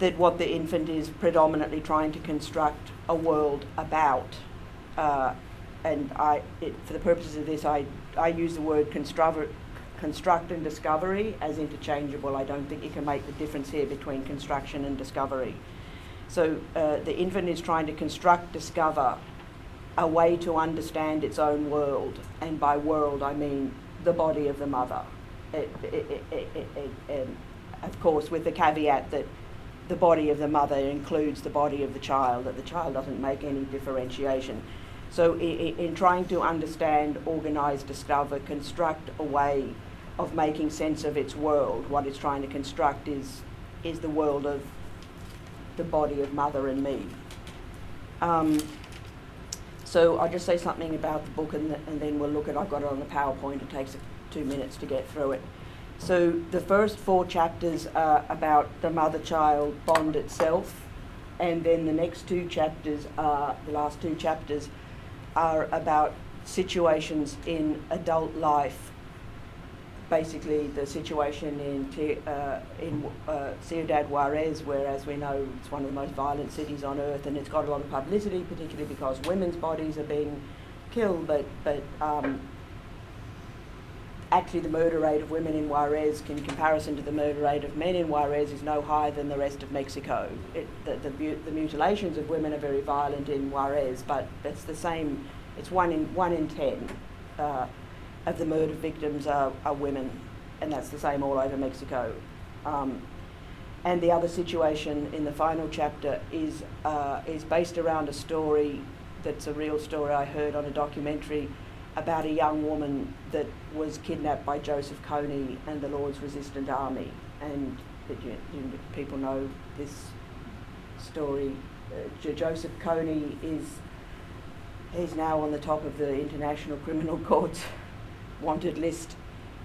that what the infant is predominantly trying to construct a world about. And for the purposes of this, I use the word construct and discovery as interchangeable. I don't think you can make the difference here between construction and discovery. So the infant is trying to discover a way to understand its own world, and by world I mean the body of the mother. Of course, with the caveat that the body of the mother includes the body of the child, that the child doesn't make any differentiation. So in trying to understand, organise, discover, construct a way of making sense of its world, what it's trying to construct is the world of the body of mother and me. So I'll just say something about the book, and then we'll look at, I've got it on the PowerPoint, it takes 2 minutes to get through it. So the first 4 chapters are about the mother-child bond itself, and then the next 2 chapters the last 2 chapters are about situations in adult life, basically the situation in Ciudad Juarez, where, as we know, it's one of the most violent cities on earth, and it's got a lot of publicity, particularly because women's bodies are being killed, but actually the murder rate of women in Juarez, in comparison to the murder rate of men in Juarez, is no higher than the rest of Mexico. The mutilations of women are very violent in Juarez, but it's the same. It's 1 in 10 of the murder victims are women, and that's the same all over Mexico. And the other situation in the final chapter is based around a story that's a real story I heard on a documentary about a young woman that was kidnapped by Joseph Kony and the Lord's Resistance Army. And people know this story. Joseph Kony he's now on the top of the International Criminal Court's wanted list.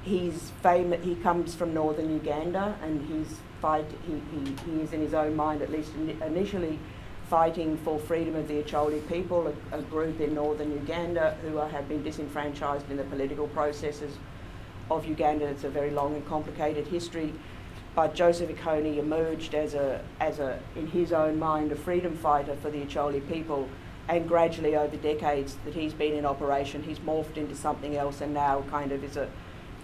He's famous. He comes from northern Uganda, and he is, in his own mind, at least initially, fighting for freedom of the Acholi people, a group in northern Uganda who have been disenfranchised in the political processes of Uganda. It's a very long and complicated history. But Joseph Kony emerged as in his own mind, a freedom fighter for the Acholi people, and gradually over decades that he's been in operation, he's morphed into something else, and now kind of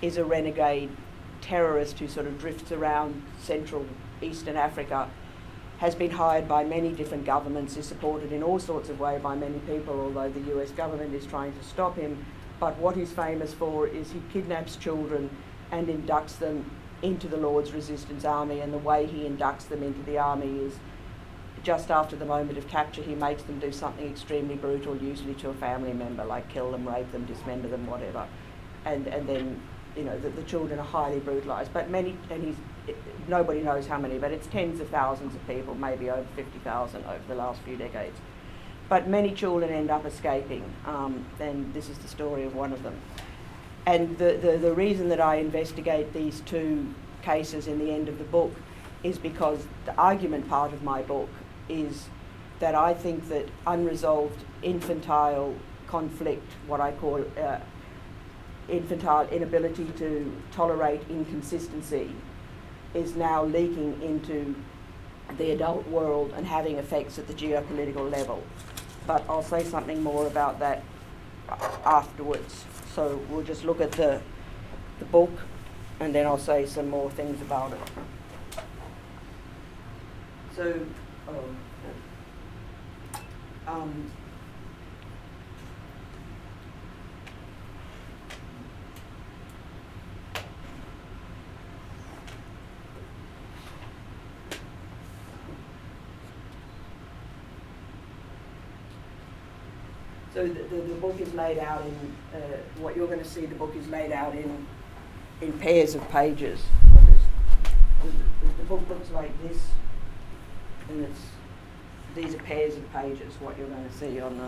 is a renegade terrorist who sort of drifts around Central Eastern Africa, has been hired by many different governments, is supported in all sorts of ways by many people, although the US government is trying to stop him. But what he's famous for is he kidnaps children and inducts them into the Lord's Resistance Army, and the way he inducts them into the army is just after the moment of capture, he makes them do something extremely brutal, usually to a family member, like kill them, rape them, dismember them, whatever. And then the children are highly brutalised. But many, and nobody knows how many, but it's tens of thousands of people, maybe over 50,000 over the last few decades. But many children end up escaping, and this is the story of one of them. And the reason that I investigate these two cases in the end of the book is because the argument part of my book is that I think that unresolved infantile conflict, what I call infantile inability to tolerate inconsistency, is now leaking into the adult world and having effects at the geopolitical level. But I'll say something more about that afterwards. So we'll just look at the book, and then I'll say some more things about it. So, So the book is laid out in, what you're going to see, the book is laid out in pairs of pages. The book looks like this, and these are pairs of pages, what you're going to see on the...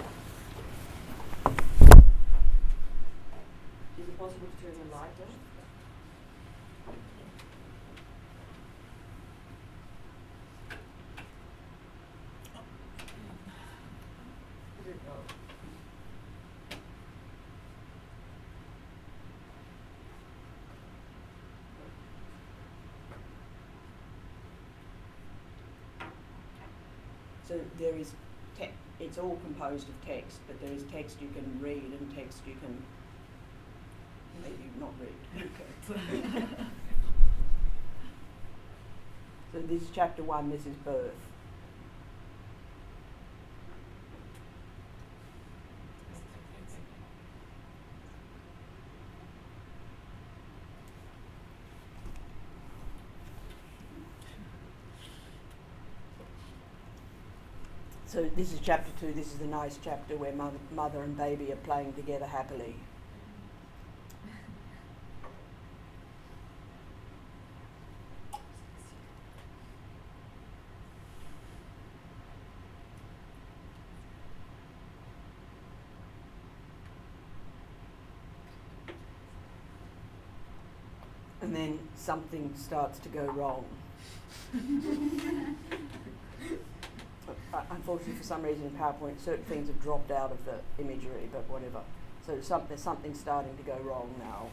Is it possible to turn the light on? So there is, it's all composed of text, but there is text you can read and text you can maybe not read. Okay. So this is chapter 1, this is birth. So this is chapter 2, this is the nice chapter where mother and baby are playing together happily. And then something starts to go wrong. Unfortunately, for some reason in PowerPoint, certain things have dropped out of the imagery, but whatever. So there's something starting to go wrong now.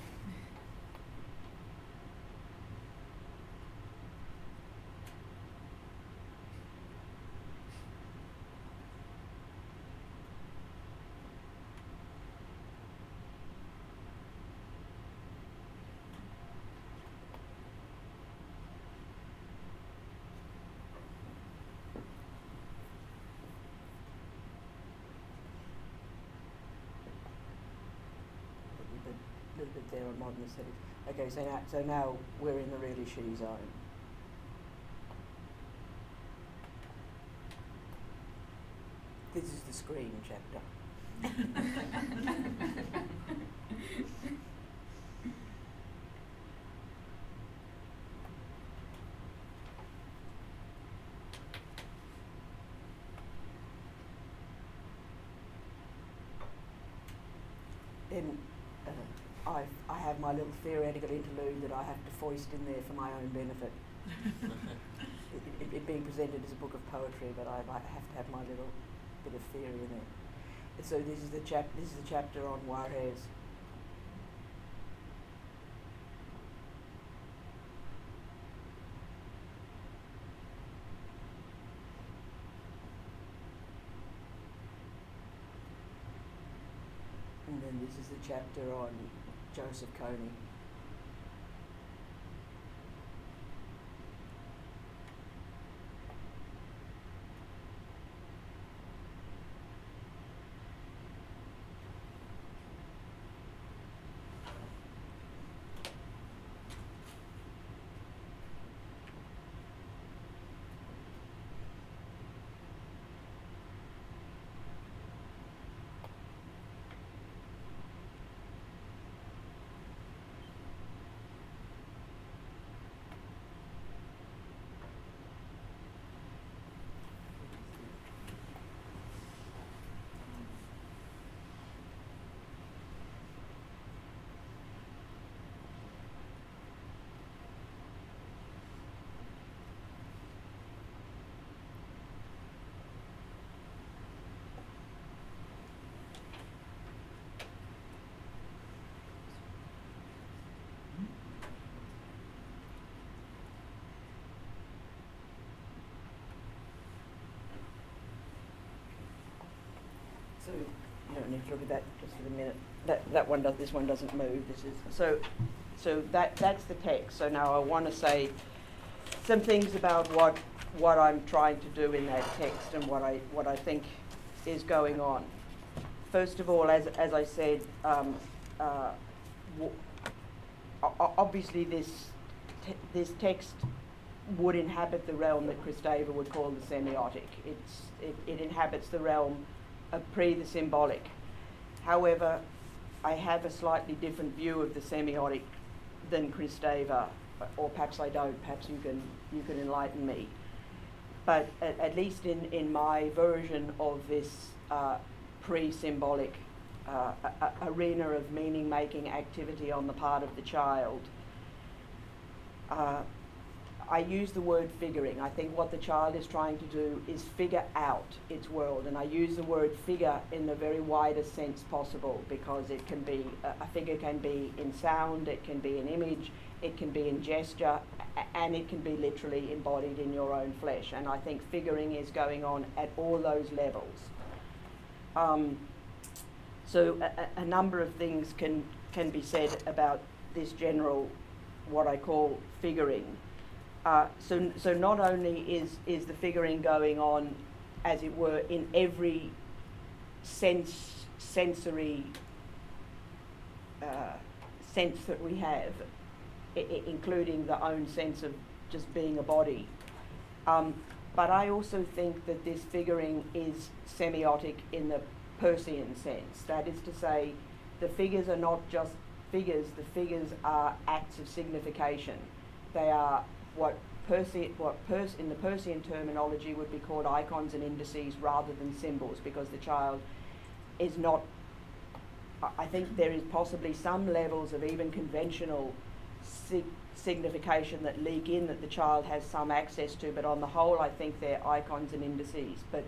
A little bit there on modern aesthetics. Okay, so now we're in the really shitty zone. This is the screen chapter. Then I have my little theoretical interlude that I have to foist in there for my own benefit. it being presented as a book of poetry, but I have to have my little bit of theory in there. So this is the chapter on Juarez. And then this is the chapter on Joseph Kony. need to look at that just for a minute. This one doesn't move. This is so that's the text. So now I want to say some things about what I'm trying to do in that text and what I think is going on. First of all, as I said, obviously this text would inhabit the realm that Kristeva would call the semiotic. It inhabits the realm of the symbolic. However, I have a slightly different view of the semiotic than Kristeva, or perhaps I don't. Perhaps you can enlighten me. But at least in my version of this pre-symbolic arena of meaning-making activity on the part of the child, I use the word figuring. I think what the child is trying to do is figure out its world, and I use the word figure in the very widest sense possible, because it can be, a figure can be in sound, it can be in image, it can be in gesture, and it can be literally embodied in your own flesh. And I think figuring is going on at all those levels. So a number of things can be said about this general, what I call figuring. So not only is the figuring going on, as it were, in every sensory sense that we have, including the own sense of just being a body. But I also think that this figuring is semiotic in the Peircean sense. That is to say, the figures are not just figures, the figures are acts of signification. They are what in the Peircean terminology would be called icons and indices rather than symbols, because the child is not, I think there is possibly some levels of even conventional signification that leak in that the child has some access to, but on the whole I think they're icons and indices. But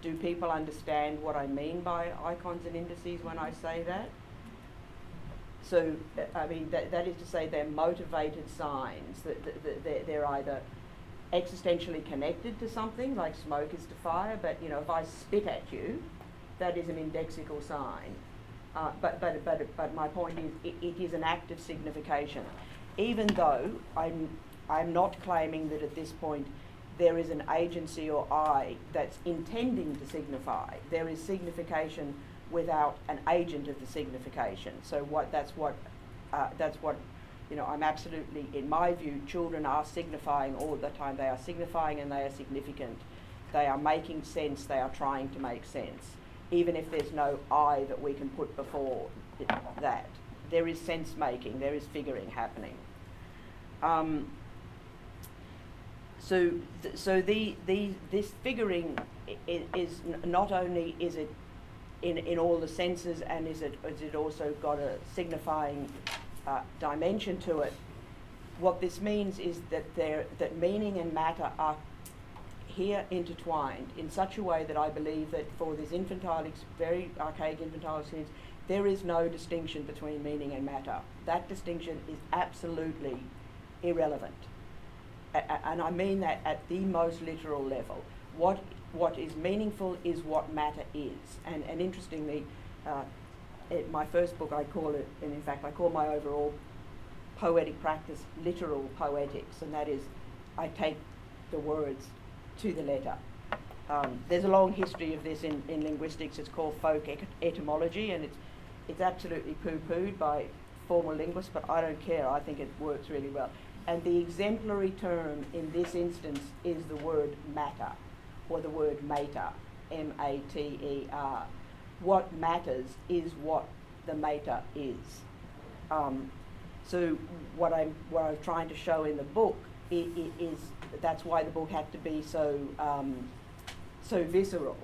do people understand what I mean by icons and indices when I say that? So, I mean, that is to say they're motivated signs, that they're either existentially connected to something, like smoke is to fire, but, you know, if I spit at you, that is an indexical sign. But my point is, it is an act of signification. Even though I'm not claiming that at this point there is an agency or I that's intending to signify. There is signification without an agent of the signification. So that's what you know, I'm absolutely, in my view, children are signifying all the time. They are signifying and they are significant. They are making sense, they are trying to make sense. Even if there's no I that we can put before that. There is sense making, there is figuring happening. This figuring is not only is it in all the senses, and is it also got a signifying dimension to it. What this means is that meaning and matter are here intertwined in such a way that I believe that for this infantile, very archaic infantile experience, there is no distinction between meaning and matter. That distinction is absolutely irrelevant. And I mean that at the most literal level. What is meaningful is what matter is. And interestingly, in my first book I call it, and in fact I call my overall poetic practice literal poetics, and that is I take the words to the letter. There's a long history of this in linguistics. It's called folk etymology, and it's absolutely poo-pooed by formal linguists, but I don't care. I think it works really well. And the exemplary term in this instance is the word matter, or the word mater, M-A-T-E-R. What matters is what the mater is. So what I'm trying to show in the book is that's why the book had to be so visceral,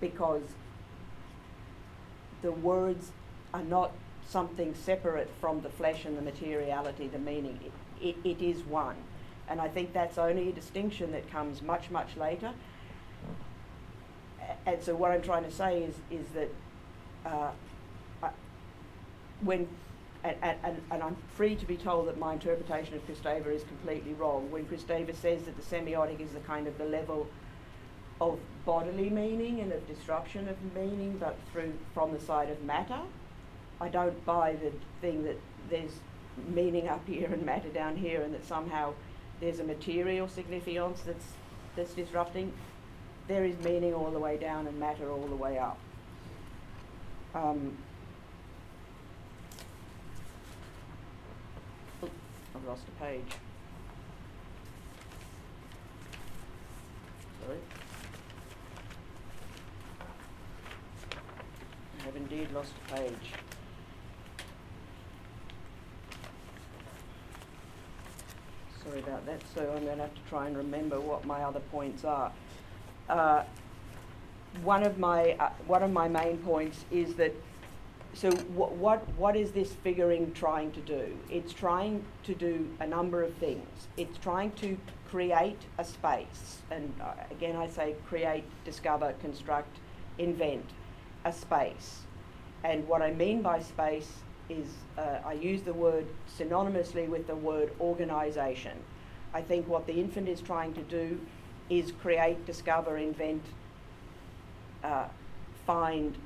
because the words are not something separate from the flesh and the materiality, the meaning. It is one. And I think that's only a distinction that comes much, much later. And so what I'm trying to say is that and I'm free to be told that my interpretation of Kristeva is completely wrong. When Kristeva says that the semiotic is the kind of the level of bodily meaning and of disruption of meaning, but from the side of matter. I don't buy the thing that there's meaning up here and matter down here, and that somehow there's a material significance that's disrupting. There is meaning all the way down and matter all the way up. I've lost a page. Sorry. I have indeed lost a page. Sorry about that. So I'm going to have to try and remember what my other points are. One of my main points is that. So what is this figuring trying to do? It's trying to do a number of things. It's trying to create a space, and again I say create, discover, construct, invent a space. And what I mean by space is I use the word synonymously with the word organisation. I think what the infant is trying to do is create, discover, invent, find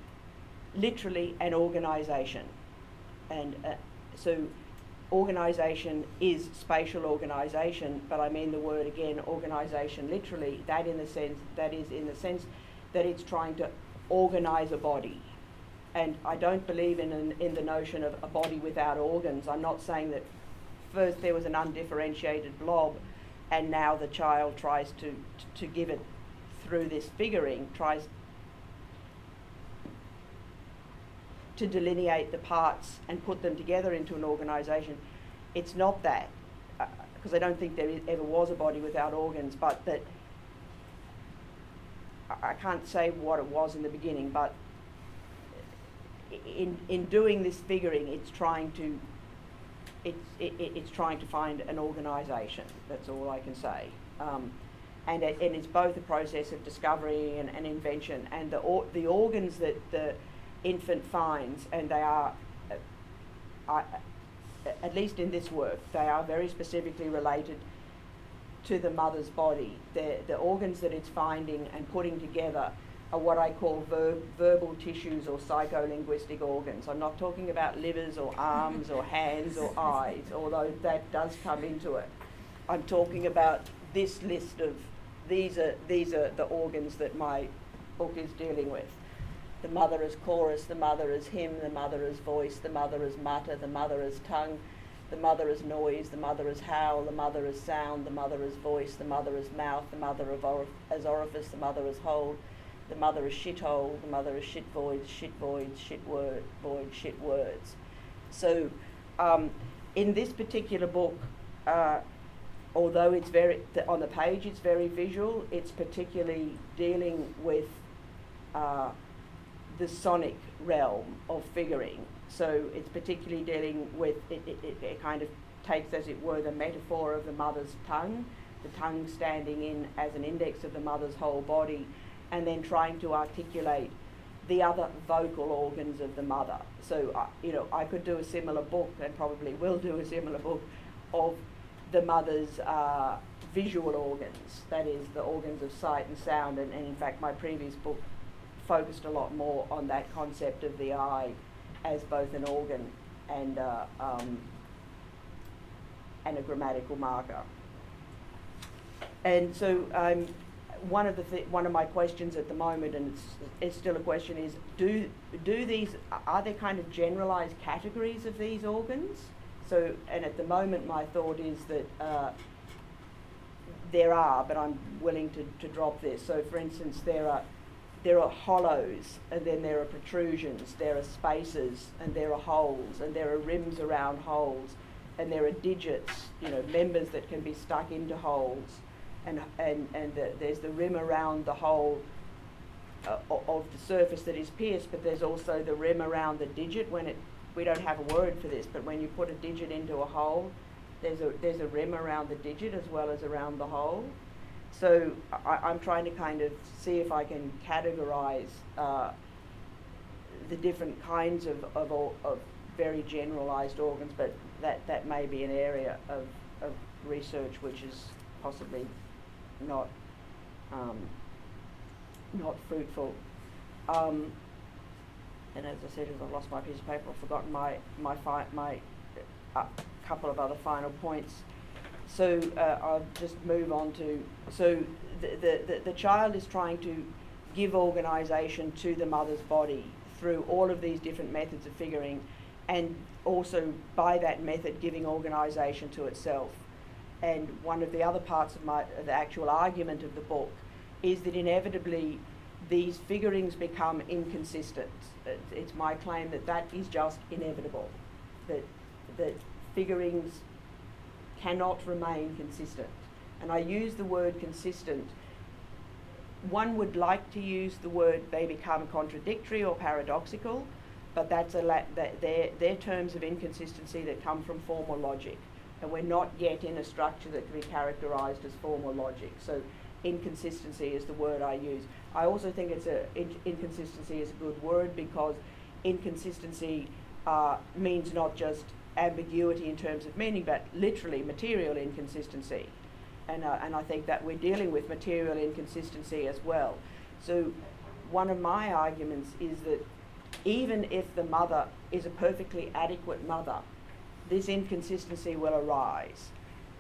literally an organisation. And so organisation is spatial organisation, but I mean the word again, organisation literally, that is in the sense that it's trying to organise a body. And I don't believe in the notion of a body without organs. I'm not saying that first there was an undifferentiated blob and now the child tries to give it through this figuring, tries to delineate the parts and put them together into an organisation. It's not that, because I don't think there ever was a body without organs, but that I can't say what it was in the beginning, but in doing this figuring, it's trying to find an organisation. That's all I can say. And it's both a process of discovery and invention, and the organs that the infant finds, and they are, at least in this work, they are very specifically related to the mother's body. The organs that it's finding and putting together are what I call verbal tissues or psycholinguistic organs. I'm not talking about livers or arms or hands or eyes, although that does come into it. I'm talking about this list of, these are the organs that my book is dealing with. The mother as chorus, the mother as hymn, the mother as voice, the mother as mutter, the mother as tongue, the mother as noise, the mother as howl, the mother as sound, the mother as voice, the mother as mouth, the mother as orifice, the mother as hole, the mother as shithole, the mother as shit voids, shit voids, shit word, void, shit words. So in this particular book, although it's on the page it's very visual, it's particularly dealing with the sonic realm of figuring. So it's particularly dealing with, it kind of takes, as it were, the metaphor of the mother's tongue, the tongue standing in as an index of the mother's whole body, and then trying to articulate the other vocal organs of the mother. So, I could do a similar book, and probably will do a similar book, of the mother's visual organs, that is, the organs of sight and sound, and in fact my previous book focused a lot more on that concept of the eye as both an organ and a grammatical marker. And so one of my questions at the moment, and it's still a question, is are there kind of generalised categories of these organs? So, and at the moment my thought is that there are, but I'm willing to drop this. So for instance, there are hollows, and then there are protrusions, there are spaces, and there are holes, and there are rims around holes, and there are digits, members that can be stuck into holes, and there's the rim around the hole of the surface that is pierced, but there's also the rim around the digit we don't have a word for this, but when you put a digit into a hole, there's a rim around the digit as well as around the hole. So I'm trying to kind of see if I can categorise the different kinds of very generalised organs, but that may be an area of not fruitful. And as I said, as I've lost my piece of paper, I've forgotten my couple of other final points. So I'll just move on to, so the child is trying to give organisation to the mother's body through all of these different methods of figuring, and also by that method giving organisation to itself. And one of the other parts of the actual argument of the book is that inevitably these figurings become inconsistent. It's my claim that that is just inevitable, that figurings cannot remain consistent. And I use the word consistent. One would like to use the word they become contradictory or paradoxical, but that's they're terms of inconsistency that come from formal logic. And we're not yet in a structure that can be characterised as formal logic. So inconsistency is the word I use. I also think inconsistency is a good word, because inconsistency means not just ambiguity in terms of meaning, but literally material inconsistency. And I think that we're dealing with material inconsistency as well. So one of my arguments is that even if the mother is a perfectly adequate mother, this inconsistency will arise.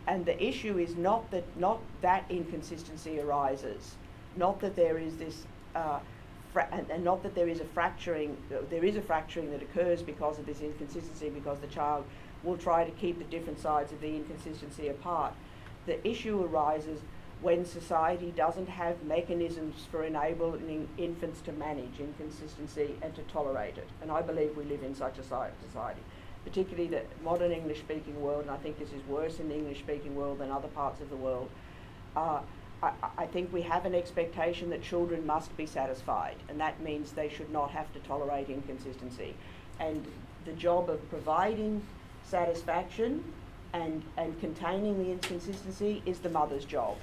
And the issue is not that inconsistency arises, not that there is this, and not that there is a fracturing. There is a fracturing that occurs because of this inconsistency, because the child will try to keep the different sides of the inconsistency apart. The issue arises when society doesn't have mechanisms for enabling infants to manage inconsistency and to tolerate it. And I believe we live in such a society, particularly the modern English-speaking world, and I think this is worse in the English-speaking world than other parts of the world. I think we have an expectation that children must be satisfied, and that means they should not have to tolerate inconsistency. And the job of providing satisfaction and containing the inconsistency is the mother's job.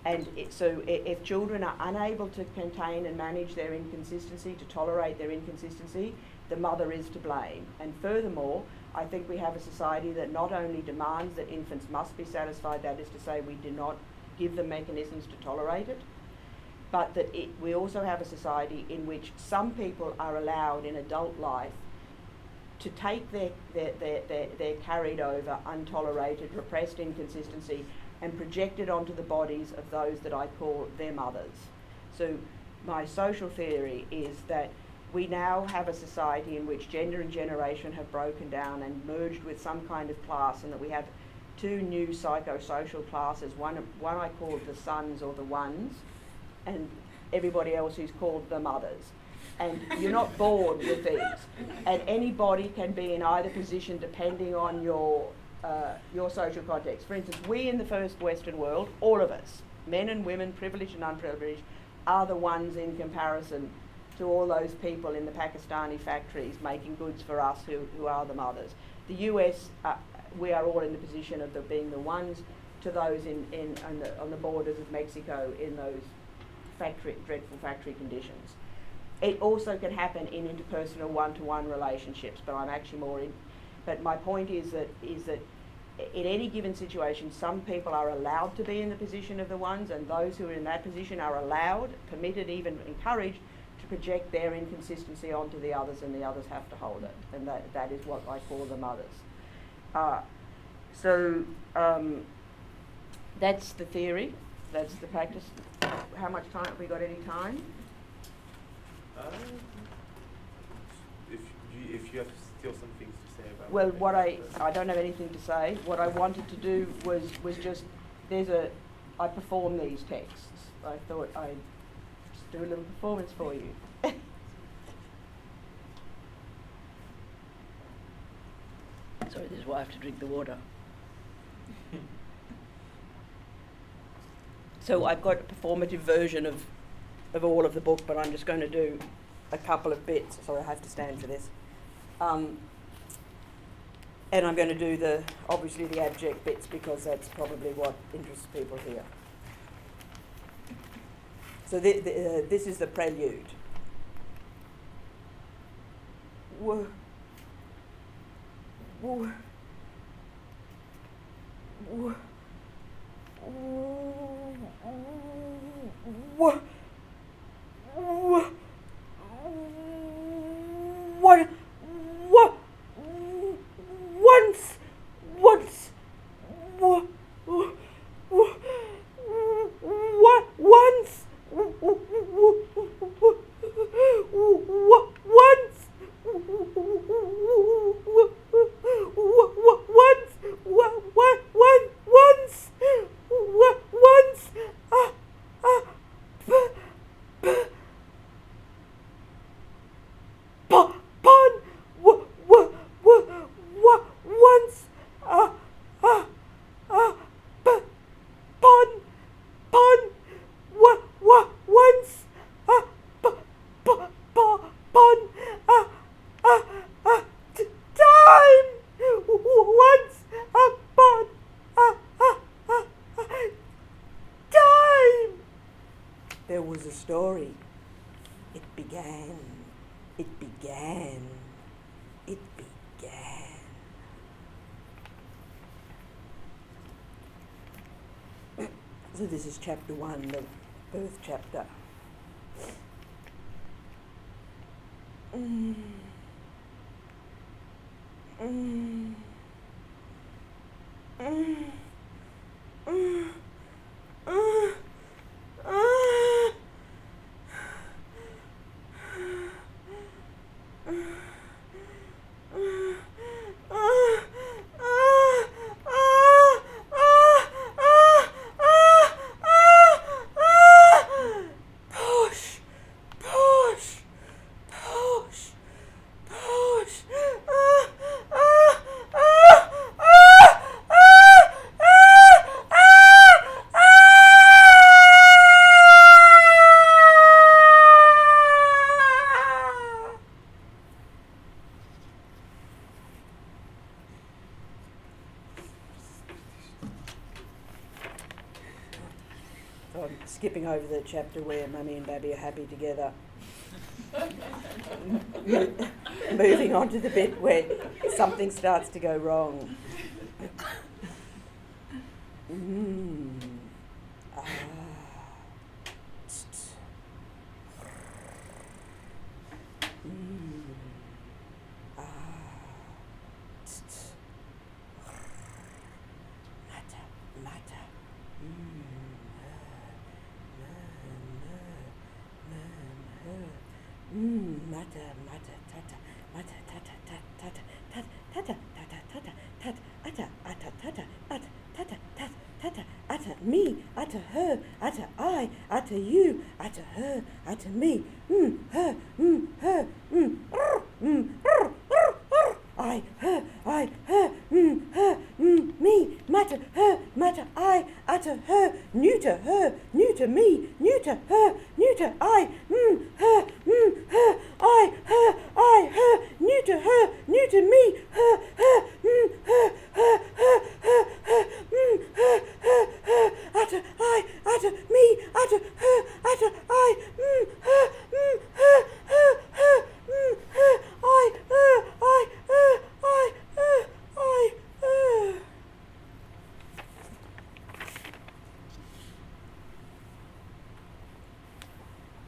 And so if children are unable to contain and manage their inconsistency, to tolerate their inconsistency, the mother is to blame. And furthermore, I think we have a society that not only demands that infants must be satisfied, that is to say we do not give them mechanisms to tolerate it, but that we also have a society in which some people are allowed in adult life to take their carried over, untolerated, repressed inconsistency and project it onto the bodies of those that I call their mothers. So my social theory is that we now have a society in which gender and generation have broken down and merged with some kind of class, and that we have two new psychosocial classes. One I call the sons or the ones, and everybody else who's called the mothers. And you're not bored with these. And anybody can be in either position depending on your social context. For instance, we in the first Western world, all of us, men and women, privileged and unprivileged, are the ones in comparison to all those people in the Pakistani factories making goods for us who are the mothers. The US, we are all in the position of being the ones to those on the borders of Mexico in those dreadful factory conditions. It also can happen in interpersonal one-to-one relationships, but I'm actually more in. But my point is that in any given situation, some people are allowed to be in the position of the ones, and those who are in that position are allowed, permitted, even encouraged to project their inconsistency onto the others, and the others have to hold it. And that is what I call the mothers. That's the theory. That's the practice. How much time have we got? Any time? If you have still some things to say about well, it. what I don't have anything to say. What I wanted to do was just I perform these texts. I thought I'd just do a little performance for you. Sorry, this is why I have to drink the water. So I've got a performative version of all of the book, but I'm just going to do a couple of bits. Sorry, I have to stand for this. And I'm going to do obviously the abject bits, because that's probably what interests people here. So this is the prelude. Whoa. Whoa. Whoa. Whoa. was a story. It began. It began. It began. So this is chapter 1, the birth chapter. So I'm skipping over the chapter where Mummy and Babby are happy together. Moving on to the bit where something starts to go wrong. Me, utter her, utter I, utter you, utter her, utter me, her, her, I, her, me, matter, her, matter, I, utter her, neuter, me, neuter, her, neuter, I, her, I, her, neuter, me, her, utter, I, utter, me, utter, her, utter, I,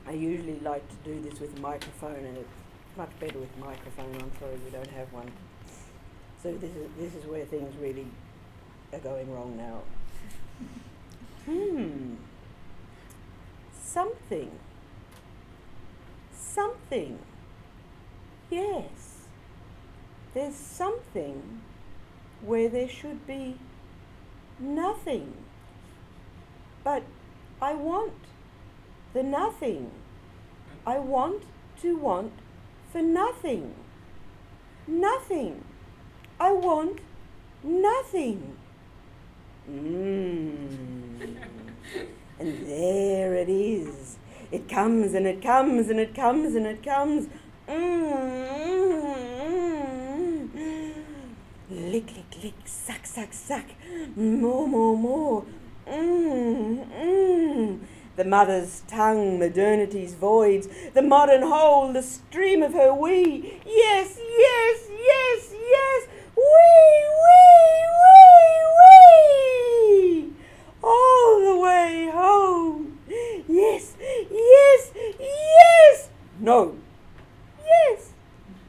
I usually like to do this with a microphone, and it's much better with a microphone. I'm sorry we don't have one. So this is where things really are going wrong now. Something. Yes. There's something where there should be nothing. But I want the nothing. I want to want for nothing. Nothing. I want nothing. And there it is. It comes and it comes and it comes and it comes. Lick, lick, lick, suck, suck, suck. More, more, more. The mother's tongue, modernity's voids, the modern whole, the stream of her we. Yes, yes, yes, yes. We. All the way home. Yes, yes, yes. No. Yes.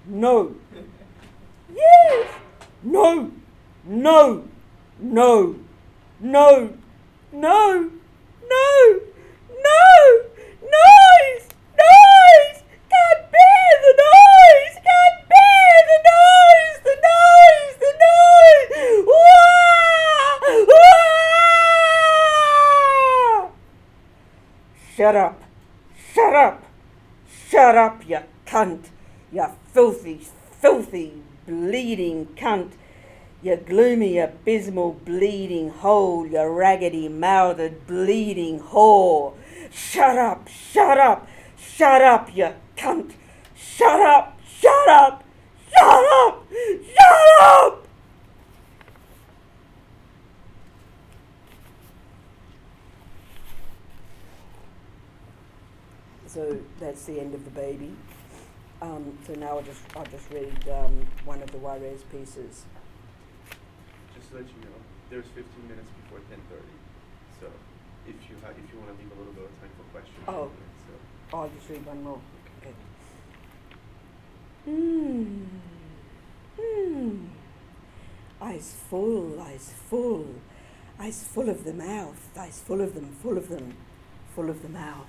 No. Yes. No. No. No. No. No. No. No! Noise! Noise! Can't bear the noise! Can't bear the noise! The noise! The noise! Wah! Wah! Shut up! Shut up! Shut up, you cunt! You filthy, filthy, bleeding cunt! You gloomy, abysmal, bleeding hole, you raggedy-mouthed, bleeding whore! Shut up, shut up, shut up, you cunt! Shut up, shut up, shut up, shut up! So that's the end of the baby. So now I'll just read one of the Juarez pieces. Just to let you know, there's 15 minutes before 10:30. So if you want to leave a little bit of time for questions. Oh. So. I'll just read one more. Okay. Eyes full, eyes full, eyes full of the mouth, eyes full of them, full of them, full of the mouth.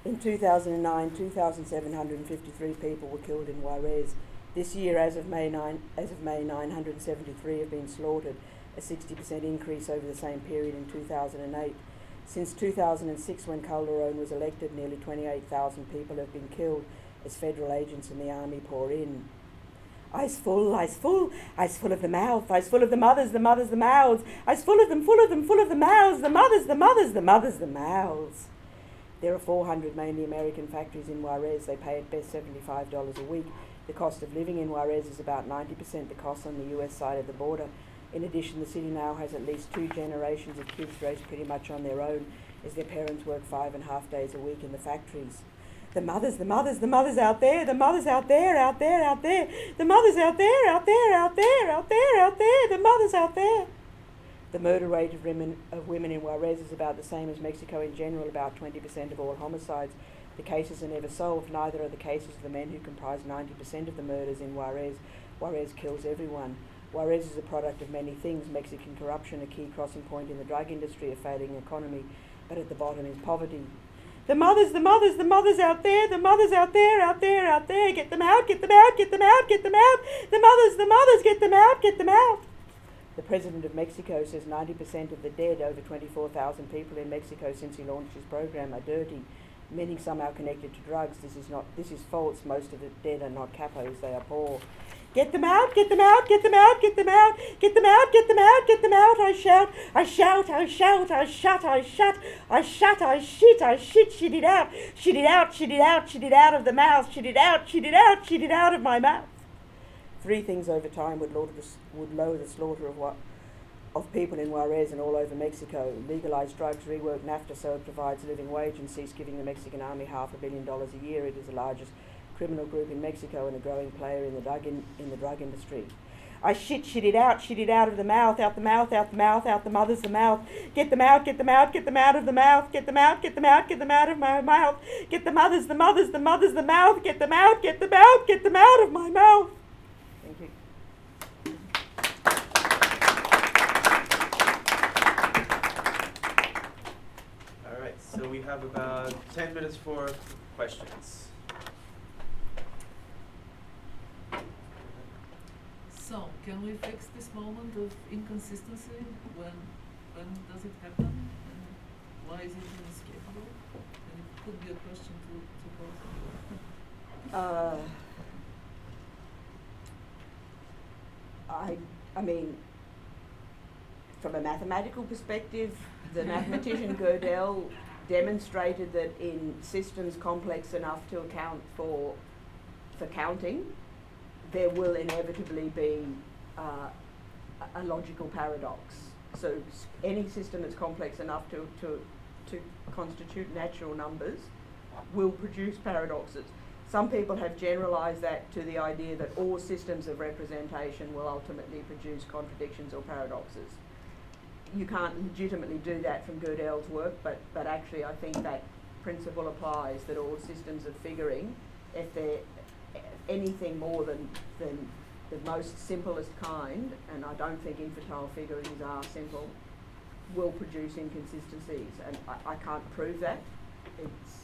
In 2009, 2,753 people were killed in Juarez. This year, as of May, 973 have been slaughtered, a 60% increase over the same period in 2008. Since 2006, when Calderon was elected, nearly 28,000 people have been killed as federal agents and the army pour in. Eyes full, eyes full, eyes full of the mouth, eyes full of the mothers, the mouths, eyes full of them, full of them, full of the mouths, the mothers, the mouths. There are 400 mainly American factories in Juarez. They pay at best $75 a week. The cost of living in Juarez is about 90% the cost on the US side of the border. In addition, the city now has at least 2 generations of kids raised pretty much on their own, as their parents work 5.5 days a week in the factories. The mothers out there, the mothers out there, out there, out there, the mothers out there, out there, out there, out there, out there, the mothers out there. The murder rate of women in Juarez is about the same as Mexico in general, about 20% of all homicides. The cases are never solved, neither are the cases of the men who comprise 90% of the murders in Juarez. Juarez kills everyone. Juarez is a product of many things: Mexican corruption, a key crossing point in the drug industry, a failing economy, but at the bottom is poverty. The mothers out there, the mothers out there, out there, out there, get them out, get them out, get them out, get them out. The mothers, get them out, get them out. The President of Mexico says 90% of the dead, over 24,000 people in Mexico since he launched his program, are dirty, meaning somehow connected to drugs. This is false. Most of the dead are not capos, they are poor. Get them out, get them out, get them out, get them out, get them out, get them out, get them out. I shout, I shout, I shout, I shut, I shut, I shut, I shit, shit it out, shit it out, shit it out, shit it out of the mouth, shit it out, shit it out, shit it out of my mouth. 3 things over time would lower the slaughter of people in Juarez and all over Mexico. Legalize drugs, rework NAFTA so it provides a living wage, and cease giving the Mexican army $500 million a year. It is the largest criminal group in Mexico and a growing player in the drug industry. I shit it out of the mouth, out the mouth, out the mouth, out the mother's the mouth. Get them out, get them out, get them out of the mouth, get them out, get them out, get them out of my mouth. Get the mothers the mouth, get them out, get them out, get them out of my mouth. Thank you. All right, so we have about 10 minutes for questions. So, can we fix this moment of inconsistency? When does it happen? And why is it inescapable? And it could be a question to both of you. I mean, from a mathematical perspective, the mathematician Gödel demonstrated that in systems complex enough to account for counting, there will inevitably be a logical paradox. So any system that's complex enough to constitute natural numbers will produce paradoxes. Some people have generalized that to the idea that all systems of representation will ultimately produce contradictions or paradoxes. You can't legitimately do that from Gödel's work, but actually I think that principle applies, that all systems of figuring, if they're anything more than the most simplest kind, and I don't think infantile figurings are simple, will produce inconsistencies, and I can't prove that. It's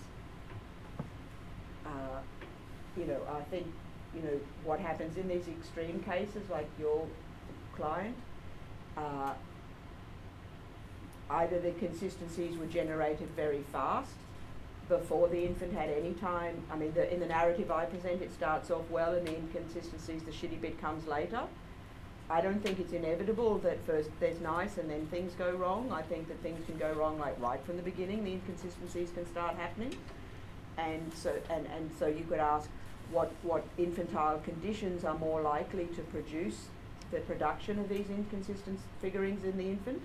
I think what happens in these extreme cases, like your client, either the consistencies were generated very fast before the infant had any time. I mean, in the narrative I present, it starts off well, and the inconsistencies, the shitty bit comes later. I don't think it's inevitable that first there's nice and then things go wrong. I think that things can go wrong like right from the beginning. The inconsistencies can start happening, and so you could ask what infantile conditions are more likely to produce the production of these inconsistent figurings in the infant.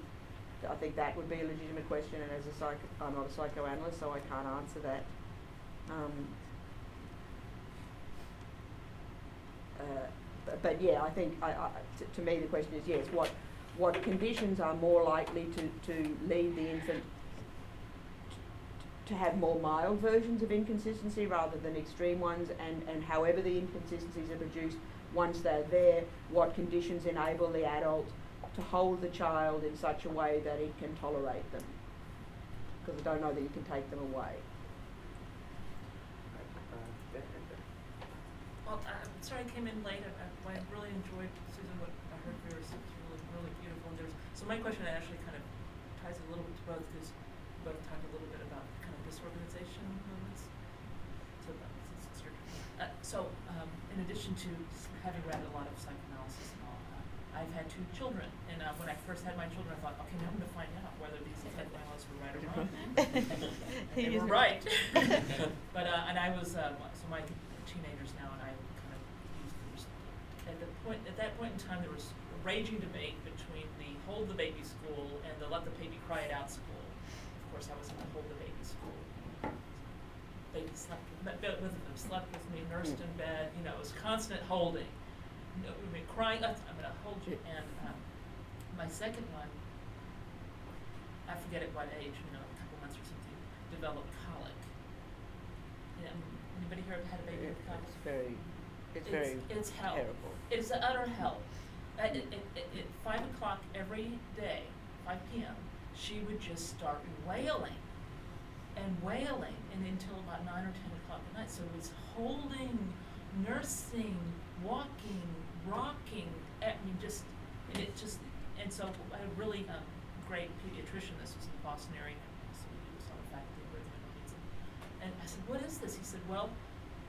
I think that would be a legitimate question, and as I'm not a psychoanalyst, so I can't answer that. But yeah, I think to me the question is yes. What conditions are more likely to lead the infant to have more mild versions of inconsistency rather than extreme ones, and however the inconsistencies are produced, once they're there, what conditions enable the adult to hold the child in such a way that it can tolerate them? Because I don't know that you can take them away. Well, I'm sorry I came in late. I really enjoyed, Susan, what I heard from yours. It was really beautiful. So my question actually kind of ties a little bit to both, because we both talked a little bit about kind of disorganization movements. So it's your turn. In addition to having read a lot of psychoanalysis and all, I've had 2 children, and when I first had my children, I thought, okay, now I'm going to find out whether these psychoanalysts were right or wrong. And they were right. But and I was so my teenagers now, and I kind of used them. At that point in time, there was a raging debate between the hold the baby school and the let the baby cry it out school. Of course, I was in the hold the baby school. Baby slept with them, slept with me, nursed in bed. You know, it was constant holding. No, I mean, crying. I'm going to hold you. And my second one, I forget at what age, you know, a couple months or something, developed colic. Anybody here had a baby with colic? It's hell. Terrible. It's utter hell. At 5 o'clock every day, 5 p.m., she would just start wailing and wailing, and until about 9 or 10 o'clock at night. So it's holding, nursing, walking, rocking. I mean, and so I had a really great pediatrician. This was in the Boston area. So he was on the faculty of Wertheim. And I said, "What is this?" He said, "Well,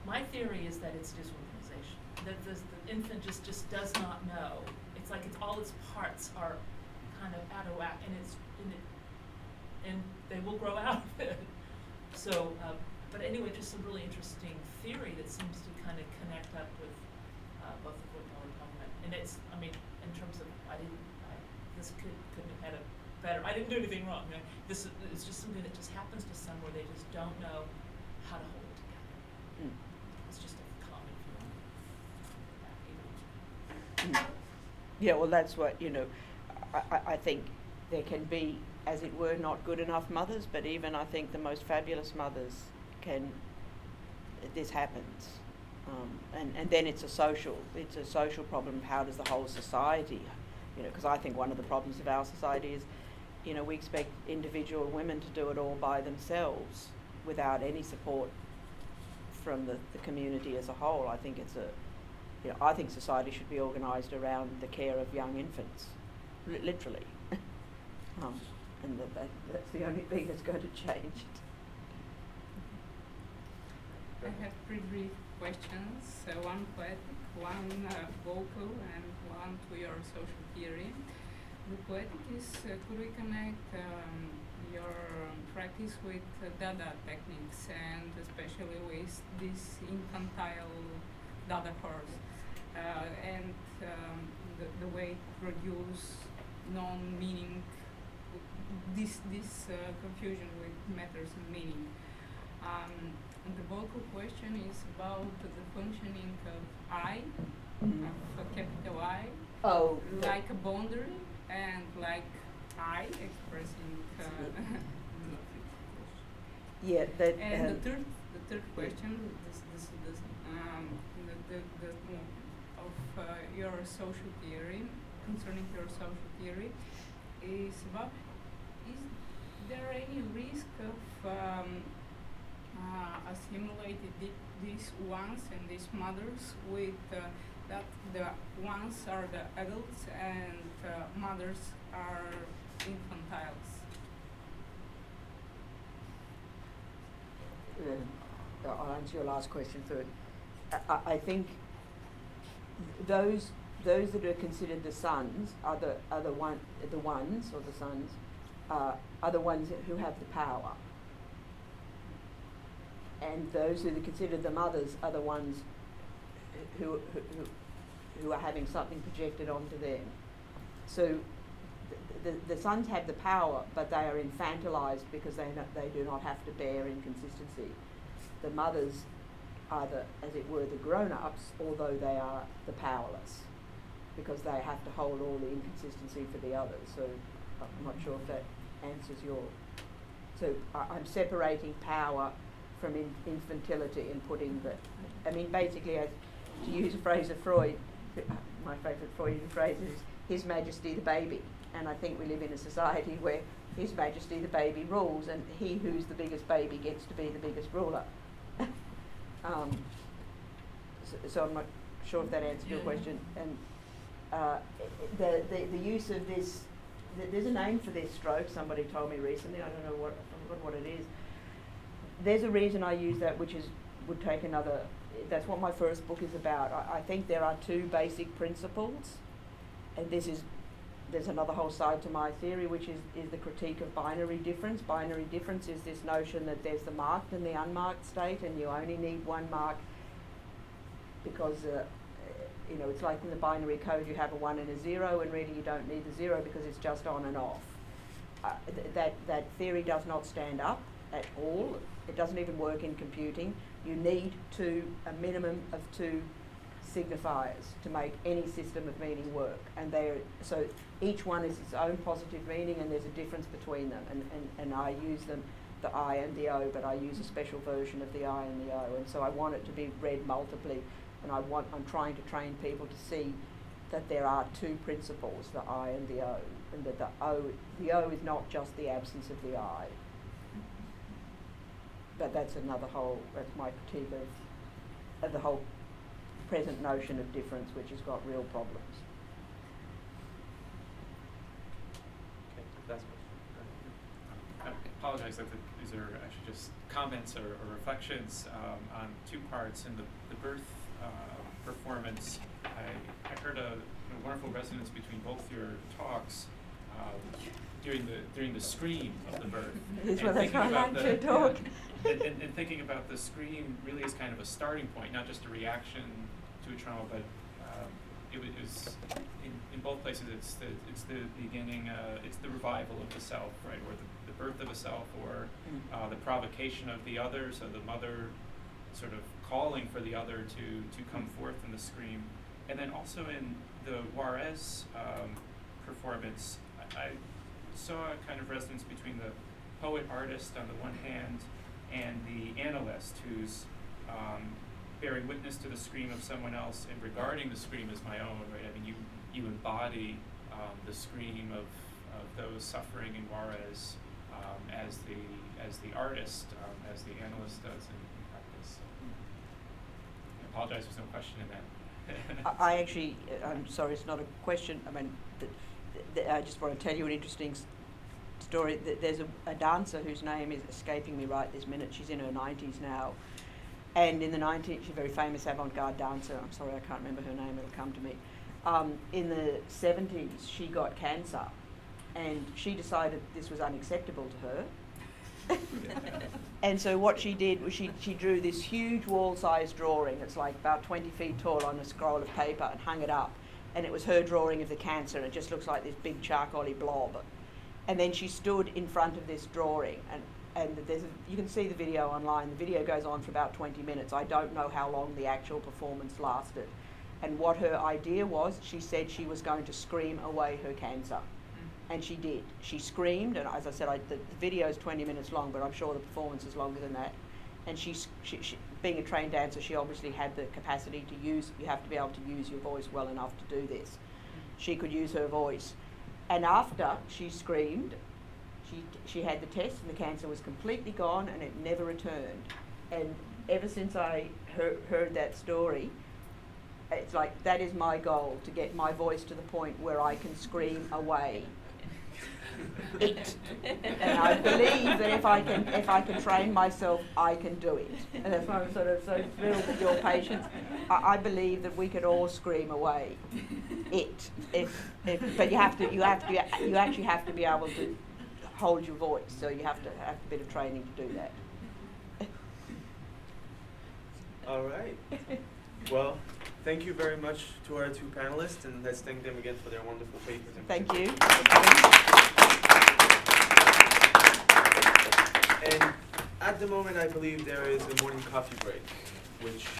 my theory is that it's disorganization. That the infant just does not know. It's like all its parts are kind of out of whack, and they will grow out of it." So, but anyway, just some really interesting theory that seems to kind of connect up with both of what y'all are talking about. And it's, I mean, in terms of, this couldn't have had a better, I didn't do anything wrong. You know, this is just something that just happens to some where they just don't know how to hold it together. It's just a common feeling. Yeah, well, that's what, you know, I think there can be, as it were, not good enough mothers, but even I think the most fabulous mothers this happens. And then it's a social problem. How does the whole society, you know, because I think one of the problems of our society is, you know, we expect individual women to do it all by themselves without any support from the community as a whole. I think I think society should be organised around the care of young infants, literally. And that's the only thing that's going to change it. I have 3 brief questions, one poetic, one vocal, and one to your social theory. The poetic is, could we connect your practice with Dada techniques, and especially with this infantile Dada horse, and the way to produce non-meaning, this confusion with matters and meaning. The vocal question is about the functioning of I, of a capital I, like a boundary, and like I expressing. Yeah, that. And the third question, of your social theory, concerning your social theory, is about: is there any risk of assimilated these ones and these mothers with that the ones are the adults and mothers are infantiles? I'll answer your last question first. I think those that are considered the sons are the ones who have the power. And those who are considered the mothers are the ones who are having something projected onto them. So the sons have the power, but they are infantilized because they do not have to bear inconsistency. The mothers are as it were, the grown-ups, although they are the powerless, because they have to hold all the inconsistency for the others. So I'm not sure if that answers your... So I'm separating power from infantility and putting the... I mean, basically, to use a phrase of Freud, my favourite Freudian phrase is His Majesty the baby. And I think we live in a society where His Majesty the baby rules, and he who's the biggest baby gets to be the biggest ruler. So I'm not sure if that answers your question. And the use of this, there's a name for this stroke, somebody told me recently, I don't know what it is. There's a reason I use that, which would take another, that's what my first book is about. I think there are two basic principles, and there's another whole side to my theory, which is the critique of binary difference. Binary difference is this notion that there's the marked and the unmarked state, and you only need one mark because, it's like in the binary code you have a 1 and a 0, and really you don't need the 0 because it's just on and off. That theory does not stand up at all. It doesn't even work in computing. You need a minimum of 2 signifiers to make any system of meaning work, and so each one is its own positive meaning, and there's a difference between them, and I use them, the I and the O, but I use a special version of the I and the O, and so I want it to be read multiply, and I'm trying to train people to see that there are 2 principles, the I and the O, and that the O is not just the absence of the I. But that's my critique of the whole present notion of difference, which has got real problems. Okay, last question. I apologize if these are actually just comments or reflections on 2 parts. In the birth performance, I heard a wonderful resonance between both your talks during the scream of the birth. And thinking about the scream really as kind of a starting point, not just a reaction to a trauma, but it was in both places. It's the beginning. It's the revival of the self, right, or the birth of a self, or the provocation of the other. So the mother sort of calling for the other to come forth in the scream, and then also in the Juarez performance, I saw a kind of resonance between the poet-artist on the one hand and the analyst who's bearing witness to the scream of someone else and regarding the scream as my own, right? I mean, you embody the scream of those suffering in Juarez as the artist, as the analyst does in practice. I apologize, there's no question in that. I'm sorry, it's not a question. I mean, I just want to tell you an interesting story. There's a dancer whose name is escaping me right this minute. She's in her 90s now. And in the 90s, she's a very famous avant-garde dancer. I'm sorry, I can't remember her name. It'll come to me. In the 70s, she got cancer. And she decided this was unacceptable to her. And so what she did was she drew this huge wall-sized drawing. It's like about 20 feet tall on a scroll of paper, and hung it up. And it was her drawing of the cancer. It just looks like this big charcoal-y blob. And then she stood in front of this drawing, and you can see the video online. The video goes on for about 20 minutes. I don't know how long the actual performance lasted. And what her idea was, she said she was going to scream away her cancer. And she did. She screamed, and as I said, the video is 20 minutes long, but I'm sure the performance is longer than that. And she, being a trained dancer, she obviously had the capacity to use, you have to be able to use your voice well enough to do this. She could use her voice. And after she screamed, she had the test, and the cancer was completely gone, and it never returned. And ever since I heard that story, it's like, that is my goal, to get my voice to the point where I can scream away it. And I believe that if I can train myself, I can do it. And that's why I'm sort of so thrilled with your patience. I believe that we could all scream away it. But you actually have to be able to hold your voice. So you have to have a bit of training to do that. All right. Well, thank you very much to our two panelists, and let's thank them again for their wonderful papers. and Thank you. And at the moment, I believe there is a morning coffee break, which